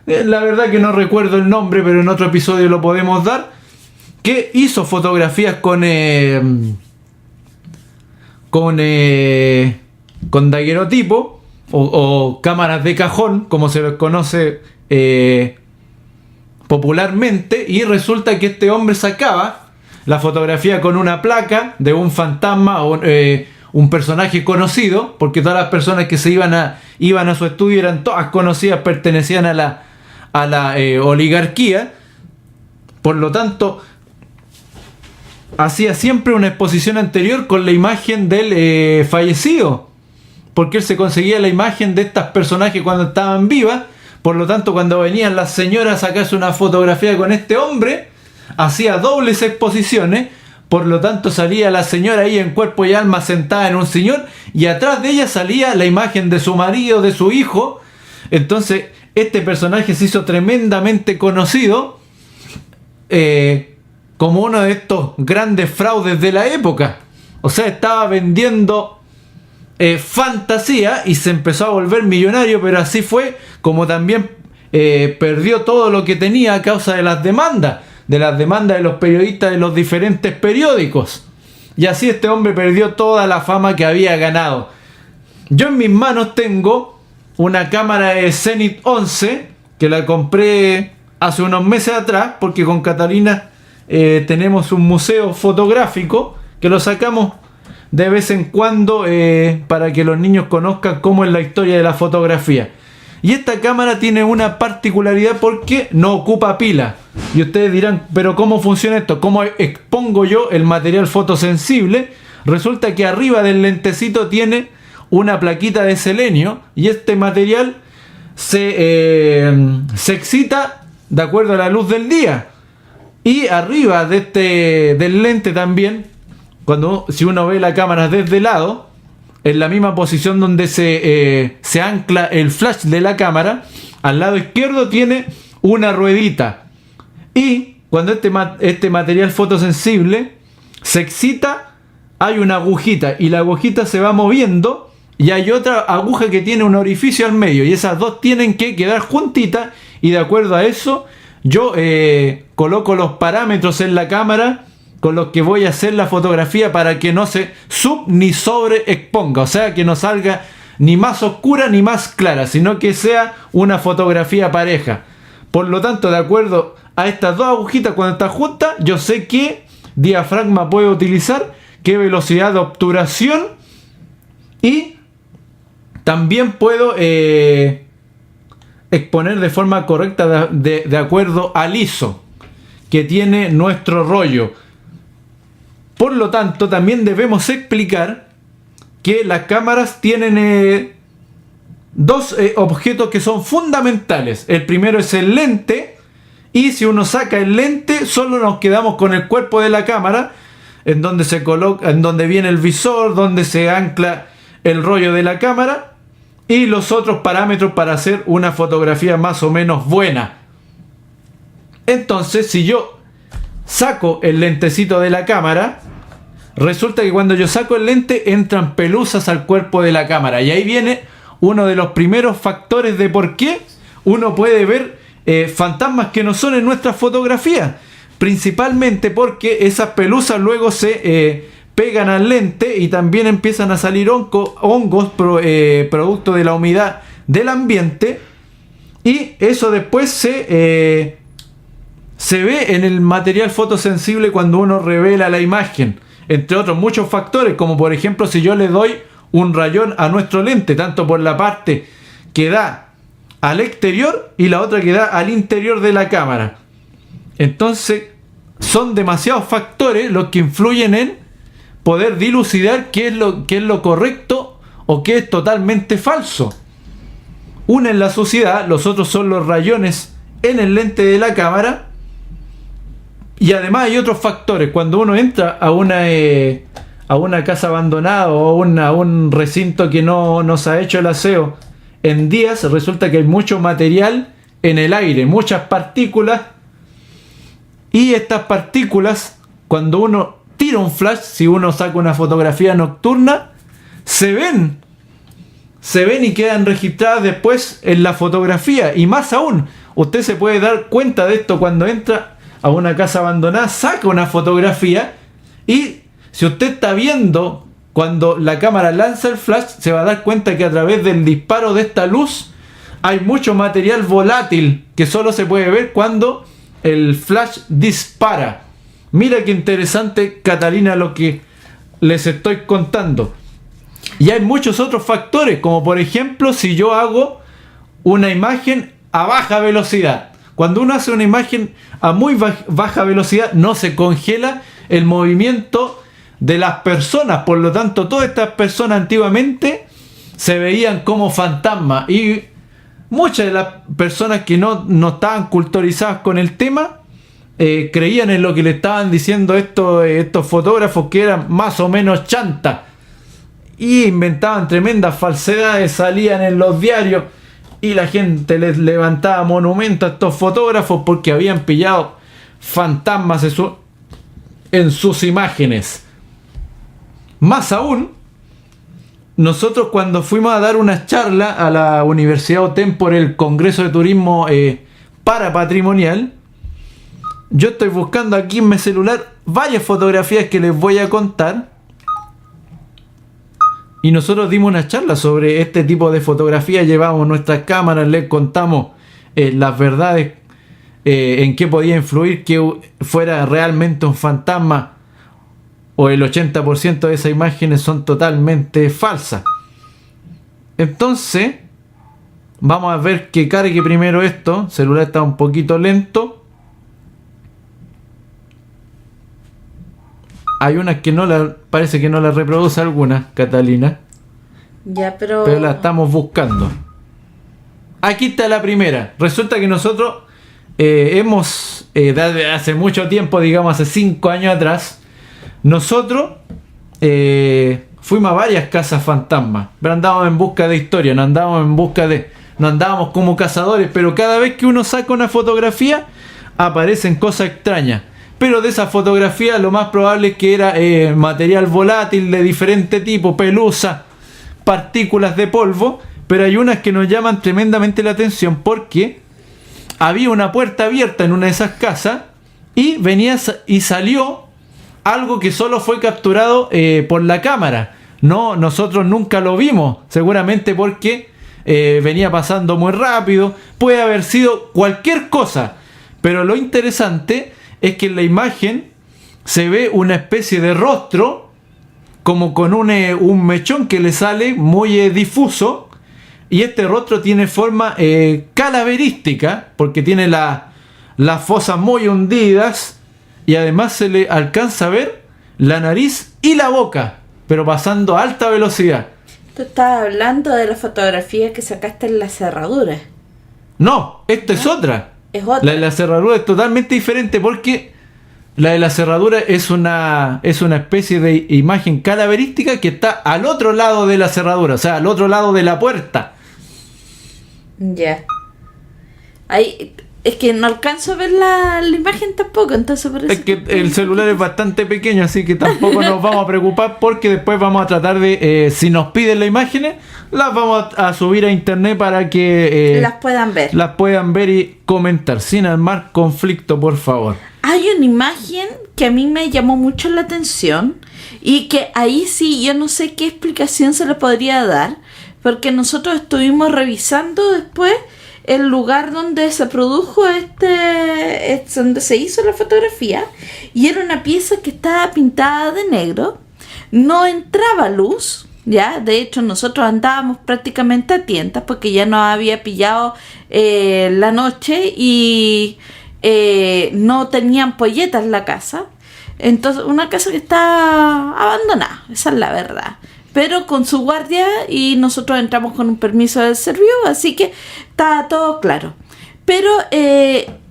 Speaker 1: La verdad que no recuerdo el nombre, pero en otro episodio lo podemos dar. Que hizo fotografías con daguerrotipo o cámaras de cajón, como se les conoce popularmente. Y resulta que este hombre sacaba la fotografía con una placa de un fantasma o un personaje conocido, porque todas las personas que se iban a su estudio eran todas conocidas, pertenecían a la oligarquía. Por lo tanto, hacía siempre una exposición anterior con la imagen del fallecido, porque él se conseguía la imagen de estas personajes cuando estaban vivas. Por lo tanto, cuando venían las señoras a sacarse una fotografía con este hombre, hacía dobles exposiciones. Por lo tanto, salía la señora ahí en cuerpo y alma sentada en un sillón, y atrás de ella salía la imagen de su marido, de su hijo. Entonces, este personaje se hizo tremendamente conocido como uno de estos grandes fraudes de la época. O sea, estaba vendiendo fantasía y se empezó a volver millonario, pero así fue como también perdió todo lo que tenía a causa de las demandas de los periodistas de los diferentes periódicos. Y así este hombre perdió toda la fama que había ganado. Yo en mis manos tengo una cámara de Zenith 11 que la compré hace unos meses atrás, porque con Catalina tenemos un museo fotográfico que lo sacamos de vez en cuando para que los niños conozcan cómo es la historia de la fotografía. Y esta cámara tiene una particularidad porque no ocupa pila. Y ustedes dirán, pero ¿cómo funciona esto? ¿Cómo expongo yo el material fotosensible? Resulta que arriba del lentecito tiene una plaquita de selenio, y este material se excita de acuerdo a la luz del día. Y arriba de del lente también, si uno ve la cámara desde el lado, en la misma posición donde se ancla el flash de la cámara, al lado izquierdo tiene una ruedita. Y cuando este material fotosensible se excita, hay una agujita y la agujita se va moviendo y hay otra aguja que tiene un orificio al medio y esas dos tienen que quedar juntitas, y de acuerdo a eso yo coloco los parámetros en la cámara con los que voy a hacer la fotografía para que no se ni sobreexponga, o sea, que no salga ni más oscura ni más clara, sino que sea una fotografía pareja. Por lo tanto, de acuerdo a estas dos agujitas, cuando están juntas, yo sé qué diafragma puedo utilizar, qué velocidad de obturación, y también puedo exponer de forma correcta de acuerdo al ISO que tiene nuestro rollo. Por lo tanto, también debemos explicar que las cámaras tienen dos objetos que son fundamentales. El primero es el lente, y si uno saca el lente, solo nos quedamos con el cuerpo de la cámara, en donde se coloca, en donde viene el visor, donde se ancla el rollo de la cámara y los otros parámetros para hacer una fotografía más o menos buena. Entonces, si yo saco el lentecito de la cámara, resulta que cuando yo saco el lente entran pelusas al cuerpo de la cámara, y ahí viene uno de los primeros factores de por qué uno puede ver fantasmas que no son en nuestra fotografía, principalmente porque esas pelusas luego se pegan al lente y también empiezan a salir hongos producto de la humedad del ambiente, y eso después se ve en el material fotosensible cuando uno revela la imagen, entre otros muchos factores, como por ejemplo si yo le doy un rayón a nuestro lente, tanto por la parte que da al exterior y la otra que da al interior de la cámara. Entonces son demasiados factores los que influyen en poder dilucidar qué es lo correcto o qué es totalmente falso. Una es la suciedad, los otros son los rayones en el lente de la cámara. Y además hay otros factores. Cuando uno entra a una casa abandonada o a un recinto que no se ha hecho el aseo en días, resulta que hay mucho material en el aire, muchas partículas, y estas partículas, cuando uno tira un flash, si uno saca una fotografía nocturna, se ven y quedan registradas después en la fotografía. Y más aún, usted se puede dar cuenta de esto cuando entra a una casa abandonada, saca una fotografía, y si usted está viendo cuando la cámara lanza el flash, se va a dar cuenta que a través del disparo de esta luz hay mucho material volátil que solo se puede ver cuando el flash dispara. Mira qué interesante, Catalina, lo que les estoy contando. Y hay muchos otros factores, como por ejemplo si yo hago una imagen a baja velocidad. Cuando uno hace una imagen a muy baja velocidad, no se congela el movimiento de las personas. Por lo tanto, todas estas personas antiguamente se veían como fantasmas, y muchas de las personas que no estaban culturizadas con el tema creían en lo que le estaban diciendo estos fotógrafos, que eran más o menos chantas, y inventaban tremendas falsedades, salían en los diarios y la gente les levantaba monumentos a estos fotógrafos porque habían pillado fantasmas en sus imágenes. Más aún, nosotros cuando fuimos a dar una charla a la Universidad OTEM por el Congreso de Turismo Parapatrimonial, yo estoy buscando aquí en mi celular varias fotografías que les voy a contar, y nosotros dimos una charla sobre este tipo de fotografía, llevamos nuestras cámaras, les contamos las verdades, en qué podía influir que fuera realmente un fantasma, o el 80% de esas imágenes son totalmente falsas. Entonces, vamos a ver que cargue primero esto. El celular está un poquito lento. Hay unas que parece que no la reproduce algunas, Catalina.
Speaker 2: Ya, pero
Speaker 1: la estamos buscando. Aquí está la primera. Resulta que nosotros hemos, desde hace mucho tiempo, digamos hace 5 años atrás, nosotros fuimos a varias casas fantasmas, pero andábamos en busca de historia, no andábamos como cazadores, pero cada vez que uno saca una fotografía aparecen cosas extrañas. Pero de esa fotografía lo más probable es que era material volátil de diferente tipo, pelusa, partículas de polvo, pero hay unas que nos llaman tremendamente la atención porque había una puerta abierta en una de esas casas y salió algo que solo fue capturado por la cámara. No, nosotros nunca lo vimos, seguramente porque venía pasando muy rápido, puede haber sido cualquier cosa, pero lo interesante es que en la imagen se ve una especie de rostro como con un mechón que le sale muy difuso, y este rostro tiene forma calaverística porque tiene las fosas muy hundidas y además se le alcanza a ver la nariz y la boca, pero pasando a alta velocidad.
Speaker 2: Tú estás hablando de la fotografía que sacaste en la cerradura.
Speaker 1: No, esta es otra.
Speaker 2: Es otra.
Speaker 1: La de la cerradura es totalmente diferente porque la de la cerradura es una especie de imagen calaverística que está al otro lado de la cerradura, o sea, al otro lado de la puerta.
Speaker 2: Ya. Ahí, es que no alcanzo a ver la imagen tampoco, entonces por eso...
Speaker 1: Es que el celular es bastante pequeño, así que tampoco nos vamos a preocupar porque después vamos a tratar de, si nos piden las imágenes, las vamos a subir a internet para que
Speaker 2: las puedan ver.
Speaker 1: Las puedan ver y comentar, sin armar conflicto, por favor.
Speaker 2: Hay una imagen que a mí me llamó mucho la atención y que ahí sí yo no sé qué explicación se le podría dar, porque nosotros estuvimos revisando después el lugar donde se produjo donde se hizo la fotografía, y era una pieza que estaba pintada de negro, no entraba luz, ya, de hecho nosotros andábamos prácticamente a tientas porque ya nos había pillado la noche y no tenían polletas en la casa, entonces una casa que está abandonada, esa es la verdad, pero con su guardia, y nosotros entramos con un permiso del servicio, así que está todo claro. Pero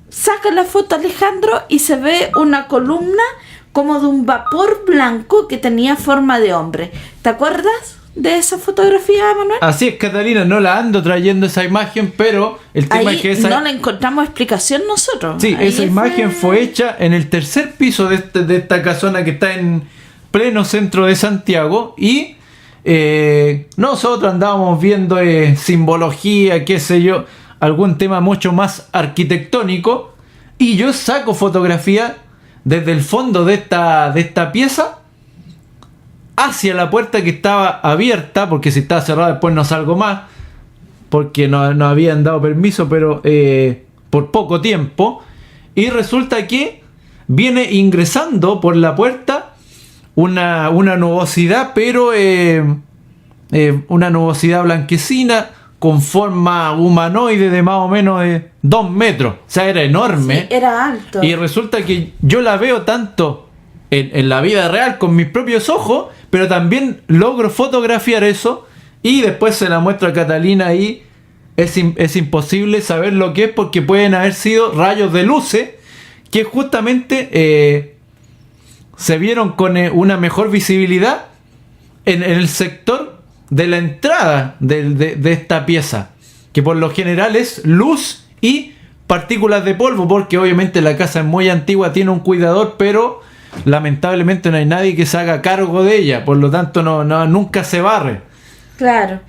Speaker 2: saca la foto Alejandro y se ve una columna como de un vapor blanco que tenía forma de hombre. ¿Te acuerdas de esa fotografía, Manuel?
Speaker 1: Así es, Catalina, no la ando trayendo esa imagen, pero el tema
Speaker 2: ahí
Speaker 1: es que esa...
Speaker 2: no le encontramos explicación nosotros.
Speaker 1: Sí,
Speaker 2: ahí
Speaker 1: esa imagen fue hecha en el tercer piso de esta casona que está en pleno centro de Santiago, y nosotros andábamos viendo simbología, qué sé yo, algún tema mucho más arquitectónico, y yo saco fotografía desde el fondo de esta pieza hacia la puerta que estaba abierta, porque si estaba cerrada después no salgo más, porque no habían dado permiso, pero por poco tiempo, y resulta que viene ingresando por la puerta una nubosidad, pero una nubosidad blanquecina con forma humanoide de más o menos 2 metros. O sea, era enorme.
Speaker 2: Sí, era alto.
Speaker 1: Y resulta que yo la veo tanto en la vida real con mis propios ojos, pero también logro fotografiar eso y después se la muestro a Catalina y es imposible saber lo que es, porque pueden haber sido rayos de luces que justamente se vieron con una mejor visibilidad en el sector de la entrada de esta pieza, que por lo general es luz y partículas de polvo, porque obviamente la casa es muy antigua, tiene un cuidador, pero lamentablemente no hay nadie que se haga cargo de ella, por lo tanto nunca se barre.
Speaker 2: Claro.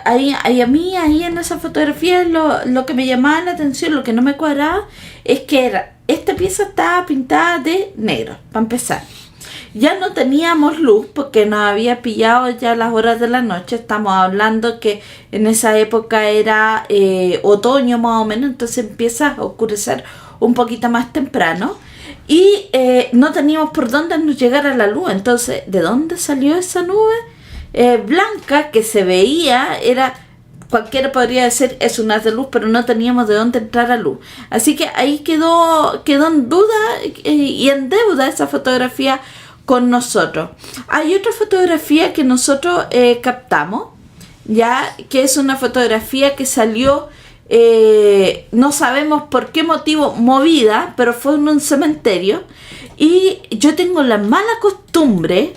Speaker 2: Ahí en esa fotografía lo que me llamaba la atención, lo que no me cuadraba, es que esta pieza estaba pintada de negro, para empezar. Ya no teníamos luz porque nos había pillado ya las horas de la noche. Estamos hablando que en esa época era otoño más o menos, entonces empieza a oscurecer un poquito más temprano. Y no teníamos por dónde nos llegara la luz. Entonces, ¿de dónde salió esa nube blanca que se veía? Cualquiera podría decir es un haz de luz, pero no teníamos de dónde entrar la luz. Así que ahí quedó en duda y en deuda esa fotografía con nosotros. Hay otra fotografía que nosotros captamos, ya, que es una fotografía que salió, no sabemos por qué motivo, movida, pero fue en un cementerio. Y yo tengo la mala costumbre,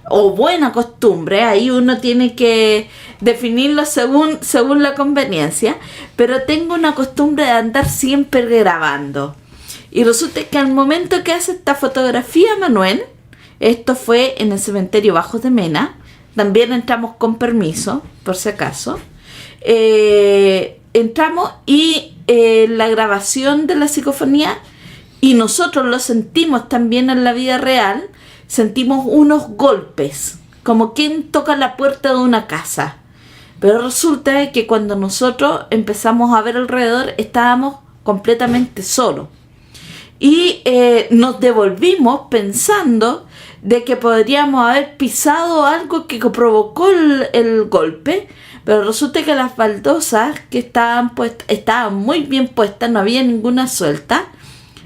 Speaker 2: o buena costumbre, ahí uno tiene que definirlo según la conveniencia, pero tengo una costumbre de andar siempre grabando. Y resulta que al momento que hace esta fotografía Manuel, esto fue en el cementerio Bajos de Mena, también entramos con permiso, por si acaso, entramos y la grabación de la psicofonía, y nosotros lo sentimos también en la vida real, sentimos unos golpes, como quien toca la puerta de una casa. Pero resulta que cuando nosotros empezamos a ver alrededor, estábamos completamente solos. Y nos devolvimos pensando de que podríamos haber pisado algo que provocó el golpe, pero resulta que las baldosas que estaban muy bien puestas, no había ninguna suelta,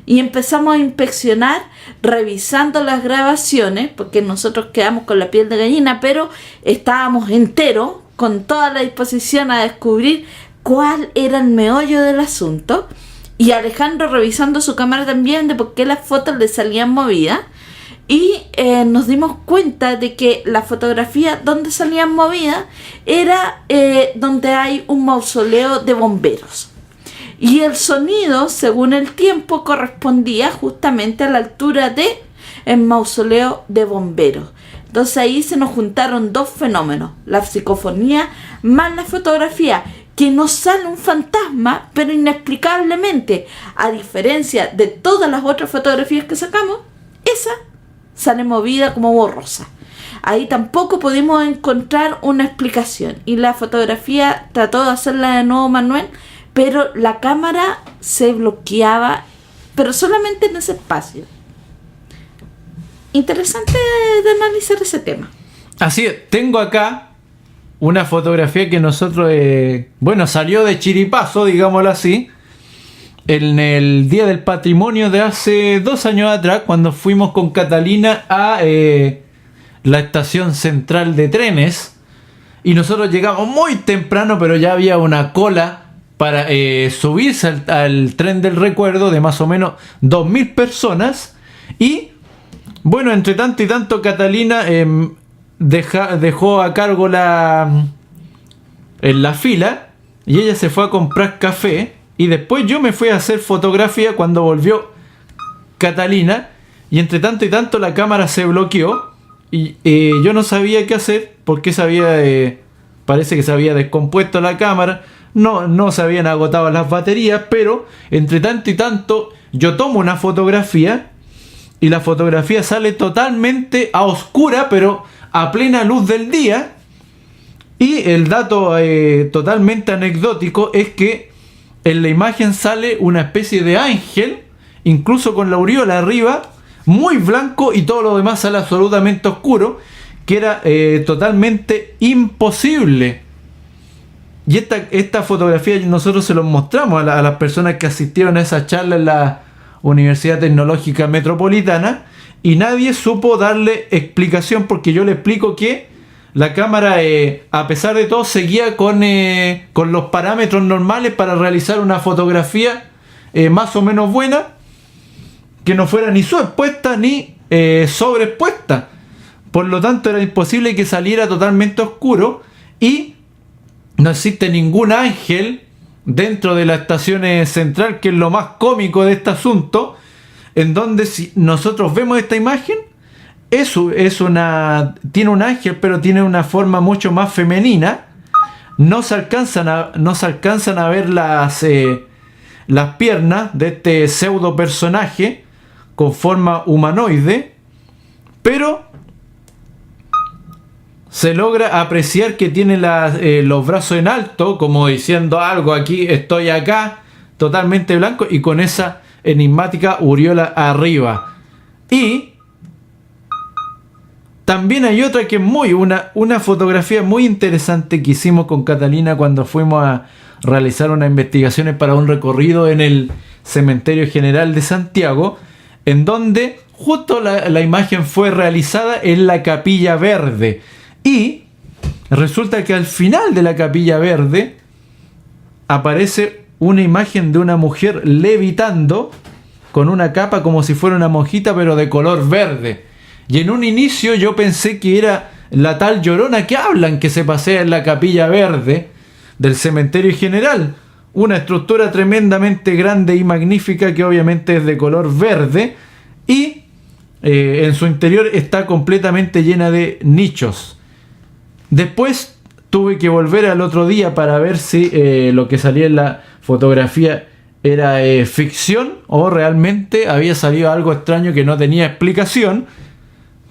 Speaker 2: y empezamos a inspeccionar revisando las grabaciones, porque nosotros quedamos con la piel de gallina, pero estábamos enteros, con toda la disposición a descubrir cuál era el meollo del asunto. Y Alejandro revisando su cámara también de por qué las fotos le salían movidas. Y nos dimos cuenta de que la fotografía donde salían movidas era donde hay un mausoleo de bomberos. Y el sonido, según el tiempo, correspondía justamente a la altura de el mausoleo de bomberos. Entonces ahí se nos juntaron dos fenómenos, la psicofonía más la fotografía, que nos sale un fantasma, pero inexplicablemente, a diferencia de todas las otras fotografías que sacamos, esa sale movida como borrosa. Ahí tampoco pudimos encontrar una explicación, y la fotografía trató de hacerla de nuevo Manuel, pero la cámara se bloqueaba, pero solamente en ese espacio. Interesante de analizar ese tema.
Speaker 1: Así es, tengo acá una fotografía que nosotros, salió de chiripazo, digámoslo así, en el Día del Patrimonio de hace 2 años atrás, cuando fuimos con Catalina a la estación central de trenes, y nosotros llegamos muy temprano, pero ya había una cola para subirse al tren del recuerdo de más o menos 2.000 personas. Y bueno, entre tanto y tanto, Catalina dejó a cargo en la fila, y ella se fue a comprar café, y después yo me fui a hacer fotografía cuando volvió Catalina, y entre tanto y tanto la cámara se bloqueó, y yo no sabía qué hacer porque parece que se había descompuesto la cámara. No se habían agotado las baterías, pero entre tanto y tanto yo tomo una fotografía, y la fotografía sale totalmente a oscura, pero a plena luz del día. Y el dato totalmente anecdótico es que en la imagen sale una especie de ángel, incluso con la aureola arriba, muy blanco, y todo lo demás sale absolutamente oscuro, que era totalmente imposible. Y esta fotografía nosotros se los mostramos a las personas que asistieron a esa charla en la Universidad Tecnológica Metropolitana, y nadie supo darle explicación, porque yo le explico que la cámara, a pesar de todo, seguía con los parámetros normales para realizar una fotografía más o menos buena, que no fuera ni subexpuesta ni sobreexpuesta. Por lo tanto, era imposible que saliera totalmente oscuro, y no existe ningún ángel dentro de la estación central, que es lo más cómico de este asunto, en donde si nosotros vemos esta imagen, tiene un ángel, pero tiene una forma mucho más femenina. No se alcanzan a ver las piernas de este pseudo personaje con forma humanoide, pero se logra apreciar que tiene los brazos en alto, como diciendo algo: aquí, estoy acá, totalmente blanco, y con esa enigmática aureola arriba. Y también hay otra que es una fotografía muy interesante que hicimos con Catalina cuando fuimos a realizar unas investigaciones para un recorrido en el Cementerio General de Santiago, en donde justo la imagen fue realizada en la Capilla Verde. Y resulta que al final de la Capilla Verde aparece una imagen de una mujer levitando con una capa como si fuera una monjita, pero de color verde. Y en un inicio yo pensé que era la tal Llorona que hablan, que se pasea en la capilla verde del cementerio general. Una estructura tremendamente grande y magnífica que obviamente es de color verde y en su interior está completamente llena de nichos. Después tuve que volver al otro día para ver si lo que salía en la fotografía era ficción o realmente había salido algo extraño que no tenía explicación.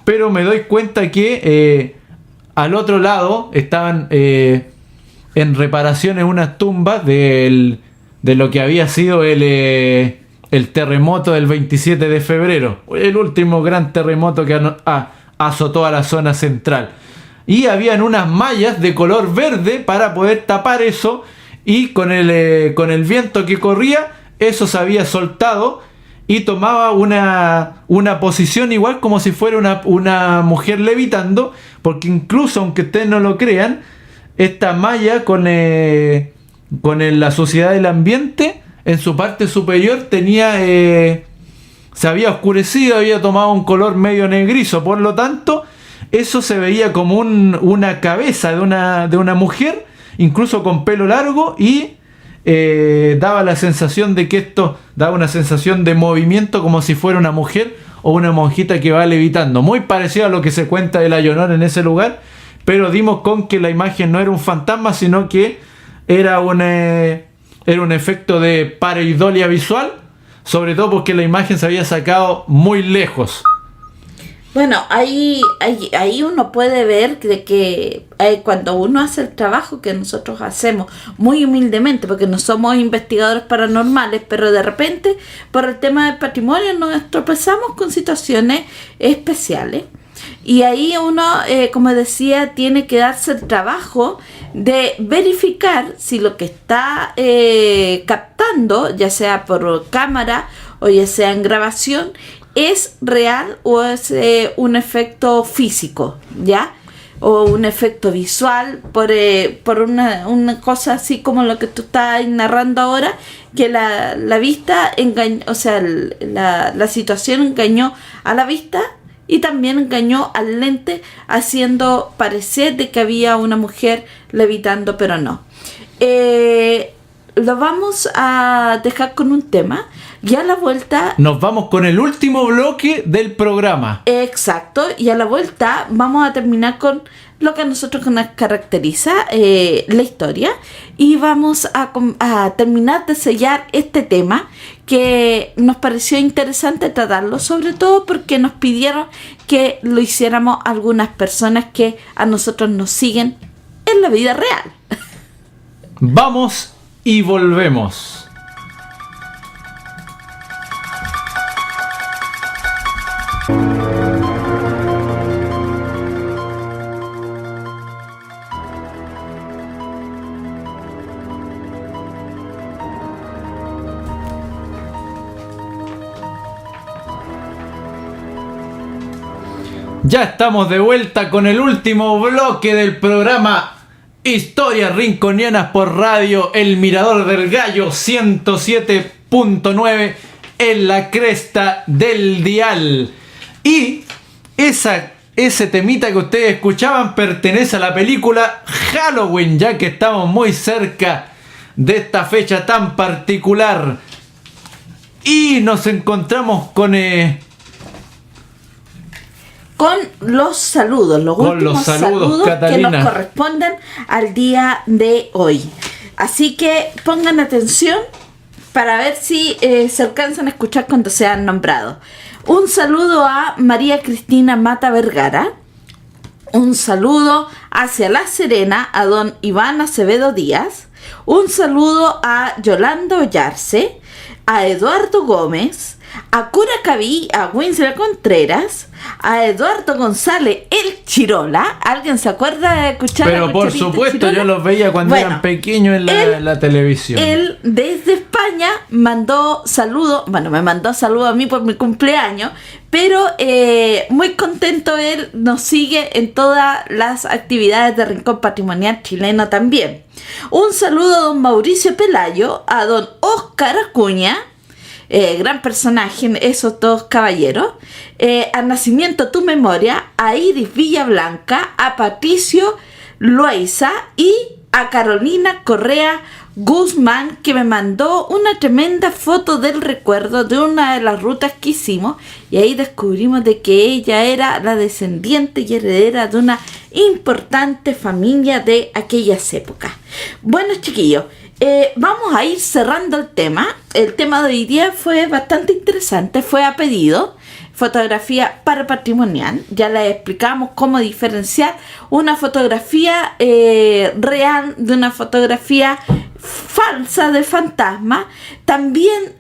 Speaker 1: Pero me doy cuenta que al otro lado estaban en reparaciones unas tumbas de lo que había sido el terremoto del 27 de febrero. El último gran terremoto que azotó a la zona central. Y habían unas mallas de color verde para poder tapar eso. Y con el viento que corría, eso se había soltado. Y tomaba una posición igual como si fuera una mujer levitando. Porque incluso, aunque ustedes no lo crean, esta malla con la suciedad del ambiente, en su parte superior tenía se había oscurecido, había tomado un color medio negrizo. Por lo tanto, eso se veía como una cabeza de una mujer, incluso con pelo largo, y daba la sensación de que esto daba una sensación de movimiento como si fuera una mujer o una monjita que va levitando, muy parecido a lo que se cuenta de la Llorona en ese lugar, pero dimos con que la imagen no era un fantasma, sino que era un efecto de pareidolia visual, sobre todo porque la imagen se había sacado muy lejos.
Speaker 2: Bueno, ahí uno puede ver de que cuando uno hace el trabajo que nosotros hacemos muy humildemente, porque no somos investigadores paranormales, pero de repente por el tema del patrimonio nos tropezamos con situaciones especiales. Y ahí uno, como decía, tiene que darse el trabajo de verificar si lo que está captando, ya sea por cámara o ya sea en grabación, es real o es un efecto físico, ¿ya? O un efecto visual por una cosa así como lo que tú estás narrando ahora, que la vista engañó, o sea, la situación engañó a la vista y también engañó al lente, haciendo parecer de que había una mujer levitando, pero no. Lo vamos a dejar con un tema. Y a la vuelta
Speaker 1: nos vamos con el último bloque del programa.
Speaker 2: Exacto. Y a la vuelta vamos a terminar con lo que a nosotros nos caracteriza, la historia. Y vamos a terminar de sellar este tema que nos pareció interesante tratarlo, sobre todo porque nos pidieron que lo hiciéramos algunas personas que a nosotros nos siguen en la vida real.
Speaker 1: Vamos y volvemos. Ya estamos de vuelta con el último bloque del programa Historias Rinconianas por Radio El Mirador del Gallo 107.9 en la cresta del dial. Y ese temita que ustedes escuchaban pertenece a la película Halloween, ya que estamos muy cerca de esta fecha tan particular. Y nos encontramos con
Speaker 2: los saludos, los últimos saludos que nos corresponden al día de hoy. Así que pongan atención para ver si se alcanzan a escuchar cuando sean nombrados. Un saludo a María Cristina Mata Vergara. Un saludo hacia La Serena a don Iván Acevedo Díaz. Un saludo a Yolanda Ollarse, a Eduardo Gómez, a Curacaví, a Winsler Contreras, a Eduardo González el Chirola. ¿Alguien se acuerda de escuchar?
Speaker 1: Pero por supuesto, yo los veía cuando eran pequeños en la televisión.
Speaker 2: Él desde España mandó saludos, bueno, me mandó saludos a mí por mi cumpleaños, pero muy contento, él nos sigue en todas las actividades de Rincón Patrimonial Chileno también. Un saludo a don Mauricio Pelayo, a don Óscar Acuña, gran personaje, esos dos caballeros, a Nacimiento Tu Memoria, a Iris Villablanca, a Patricio Loaiza y a Carolina Correa Guzmán, que me mandó una tremenda foto del recuerdo de una de las rutas que hicimos, y ahí descubrimos de que ella era la descendiente y heredera de una importante familia de aquellas épocas. Bueno, chiquillos, vamos a ir cerrando el tema. El tema de hoy día fue bastante interesante, fue a pedido. Fotografía para patrimonial. Ya les explicamos cómo diferenciar una fotografía real de una fotografía falsa de fantasma. También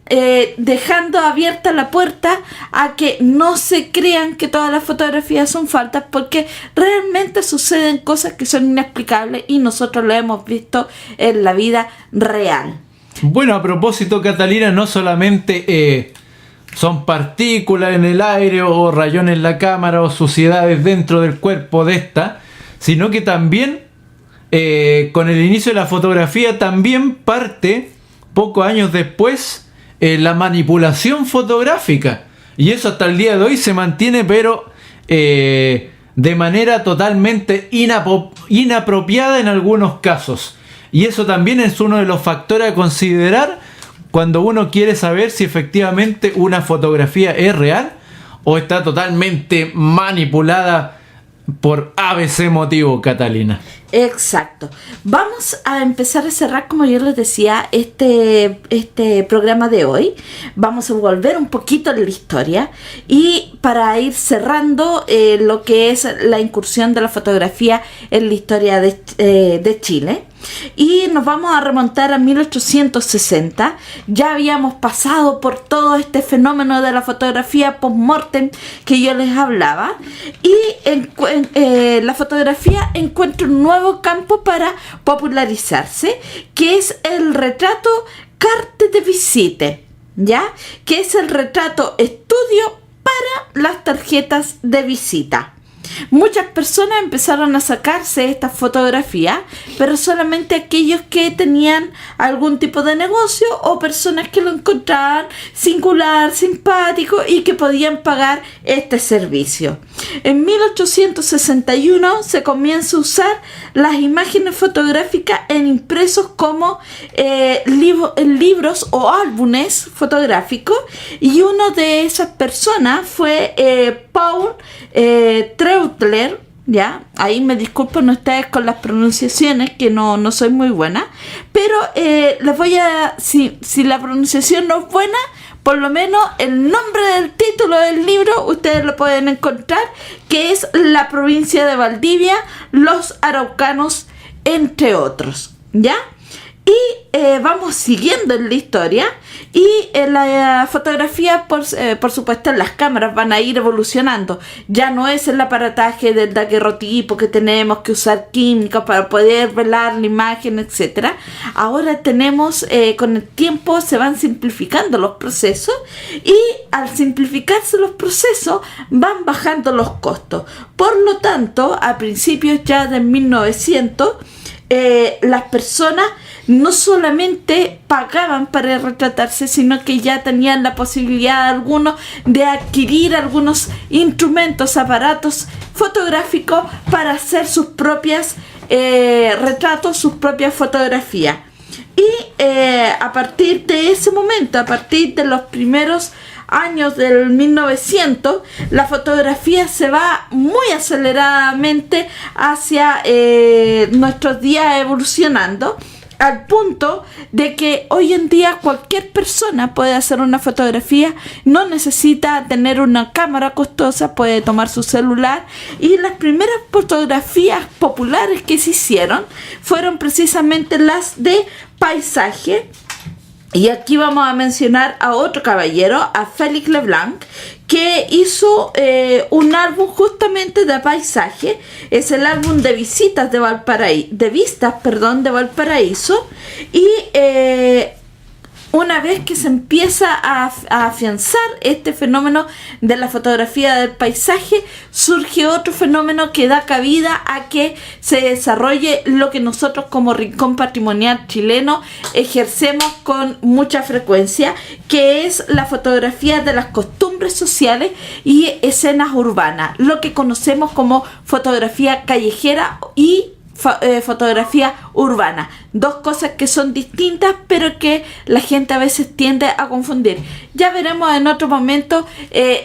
Speaker 2: dejando abierta la puerta a que no se crean que todas las fotografías son falsas, porque realmente suceden cosas que son inexplicables y nosotros lo hemos visto en la vida real.
Speaker 1: Bueno, a propósito, Catalina, no solamente son partículas en el aire o rayones en la cámara o suciedades dentro del cuerpo de esta, sino que también con el inicio de la fotografía también parte, pocos años después, la manipulación fotográfica. Y eso hasta el día de hoy se mantiene, pero de manera totalmente inapropiada en algunos casos. Y eso también es uno de los factores a considerar cuando uno quiere saber si efectivamente una fotografía es real o está totalmente manipulada por ABC motivo, Catalina.
Speaker 2: Exacto. Vamos a empezar a cerrar, como yo les decía, este programa de hoy. Vamos a volver un poquito en la historia y para ir cerrando lo que es la incursión de la fotografía en la historia de Chile. Y nos vamos a remontar a 1860. Ya habíamos pasado por todo este fenómeno de la fotografía post-mortem que yo les hablaba, y la fotografía encuentra un nuevo campo para popularizarse, que es el retrato carte de visite, ¿ya? Que es el retrato estudio para las tarjetas de visita. Muchas personas empezaron a sacarse estas fotografías, pero solamente aquellos que tenían algún tipo de negocio o personas que lo encontraban singular, simpático y que podían pagar este servicio. En 1861 se comienza a usar las imágenes fotográficas en impresos como libros o álbumes fotográficos, y una de esas personas fue Paul Treutler, ¿ya? Ahí me disculpan ustedes con las pronunciaciones, que no soy muy buena, pero les voy a... Si la pronunciación no es buena, por lo menos el nombre del título del libro ustedes lo pueden encontrar, que es La provincia de Valdivia, los araucanos, entre otros, ¿ya? Y vamos siguiendo en la historia, y la fotografía, por supuesto, las cámaras van a ir evolucionando. Ya no es el aparataje del daguerrotipo que tenemos que usar químicos para poder velar la imagen, etc. Ahora tenemos, con el tiempo se van simplificando los procesos, y al simplificarse los procesos van bajando los costos. Por lo tanto, a principios ya de 1900, las personas no solamente pagaban para retratarse, sino que ya tenían la posibilidad algunos de adquirir algunos instrumentos, aparatos fotográficos para hacer sus propias retratos, sus propias fotografías. Y a partir de ese momento, a partir de los primeros años del 1900, la fotografía se va muy aceleradamente hacia nuestros días, evolucionando al punto de que hoy en día cualquier persona puede hacer una fotografía, no necesita tener una cámara costosa, puede tomar su celular, y las primeras fotografías populares que se hicieron fueron precisamente las de paisaje. Y aquí vamos a mencionar a otro caballero, a Félix Leblanc, que hizo un álbum justamente de paisaje. Es el álbum de visitas de vistas de Valparaíso. Y una vez que se empieza a afianzar este fenómeno de la fotografía del paisaje, surge otro fenómeno que da cabida a que se desarrolle lo que nosotros como Rincón Patrimonial Chileno ejercemos con mucha frecuencia, que es la fotografía de las costumbres sociales y escenas urbanas, lo que conocemos como fotografía callejera y fotografía urbana. Dos cosas que son distintas, pero que la gente a veces tiende a confundir. Ya veremos en otro momento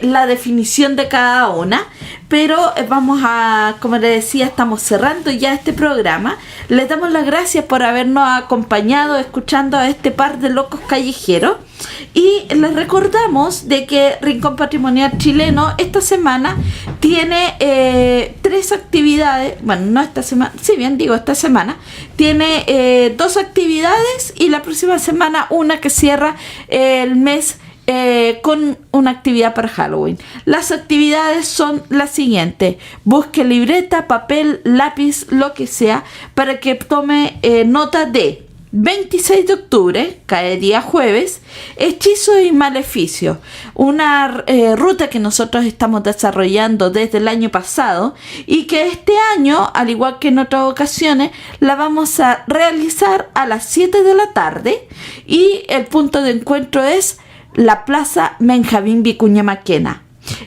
Speaker 2: la definición de cada una, pero vamos a, como les decía, estamos cerrando ya este programa. Les damos las gracias por habernos acompañado escuchando a este par de locos callejeros, y les recordamos de que Rincón Patrimonial Chileno esta semana tiene 3 actividades. Bueno, no esta semana, sí, bien digo, esta semana tiene 2 actividades, y la próxima semana una que cierra el mes con una actividad para Halloween. Las actividades son las siguientes: busque libreta, papel, lápiz, lo que sea, para que tome nota de 26 de octubre, cae día jueves, hechizos y maleficios, una ruta que nosotros estamos desarrollando desde el año pasado, y que este año, al igual que en otras ocasiones, la vamos a realizar a las 7 de la tarde, y el punto de encuentro es la Plaza Benjamín Vicuña Maquena.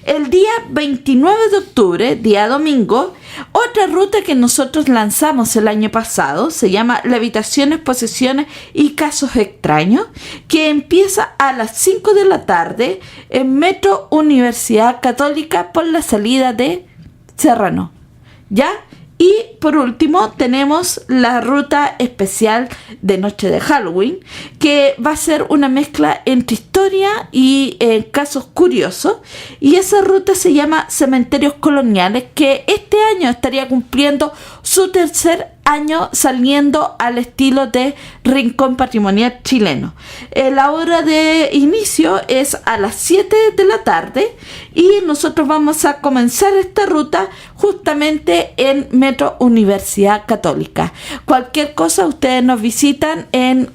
Speaker 2: El día 29 de octubre, día domingo, otra ruta que nosotros lanzamos el año pasado se llama Levitaciones, Posesiones y Casos Extraños, que empieza a las 5 de la tarde en Metro Universidad Católica por la salida de Serrano. ¿Ya? Y por último tenemos la ruta especial de Noche de Halloween, que va a ser una mezcla entre historia y casos curiosos, y esa ruta se llama Cementerios Coloniales, que este año estaría cumpliendo su 3er año saliendo al estilo de Rincón Patrimonial Chileno. La hora de inicio es a las 7 de la tarde, y nosotros vamos a comenzar esta ruta justamente en Metro Universidad Católica. Cualquier cosa, ustedes nos visitan en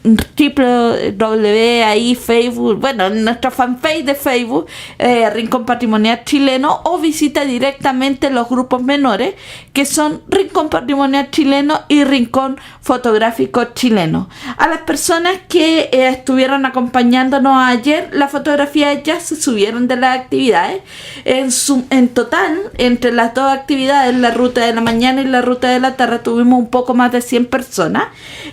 Speaker 2: ahí Facebook, bueno, en nuestra fanpage de Facebook, Rincón Patrimonial Chileno, o visita directamente los grupos menores, que son Rincón Patrimonial Chileno y Rincón Fotográfico Chileno. A las personas que estuvieron acompañándonos ayer, las fotografías ya se subieron de las actividades. En total, entre las dos actividades, la ruta de la mañana y la ruta de la tarde, tuvimos un poco más de 100 personas.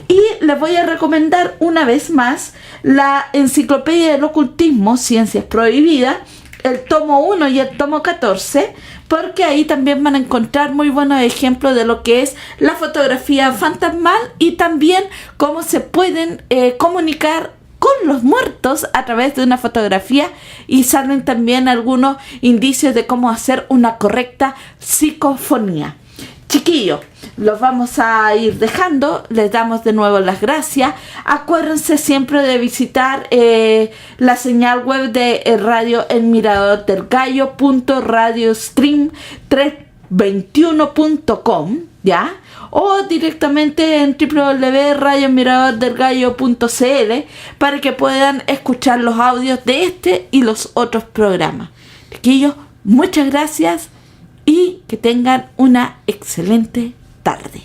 Speaker 2: Y les voy a recomendar una vez más la Enciclopedia del Ocultismo, Ciencias Prohibidas, el tomo 1 y el tomo 14, porque ahí también van a encontrar muy buenos ejemplos de lo que es la fotografía fantasmal, y también cómo se pueden comunicar con los muertos a través de una fotografía, y salen también algunos indicios de cómo hacer una correcta psicofonía. Chiquillos, los vamos a ir dejando. Les damos de nuevo las gracias. Acuérdense siempre de visitar la señal web de Radio El Mirador del Gallo .radiostream321.com, ¿ya? O directamente en www.radiomiradordelgallo.cl, para que puedan escuchar los audios de este y los otros programas. Chiquillos, muchas gracias y que tengan una excelente tarde.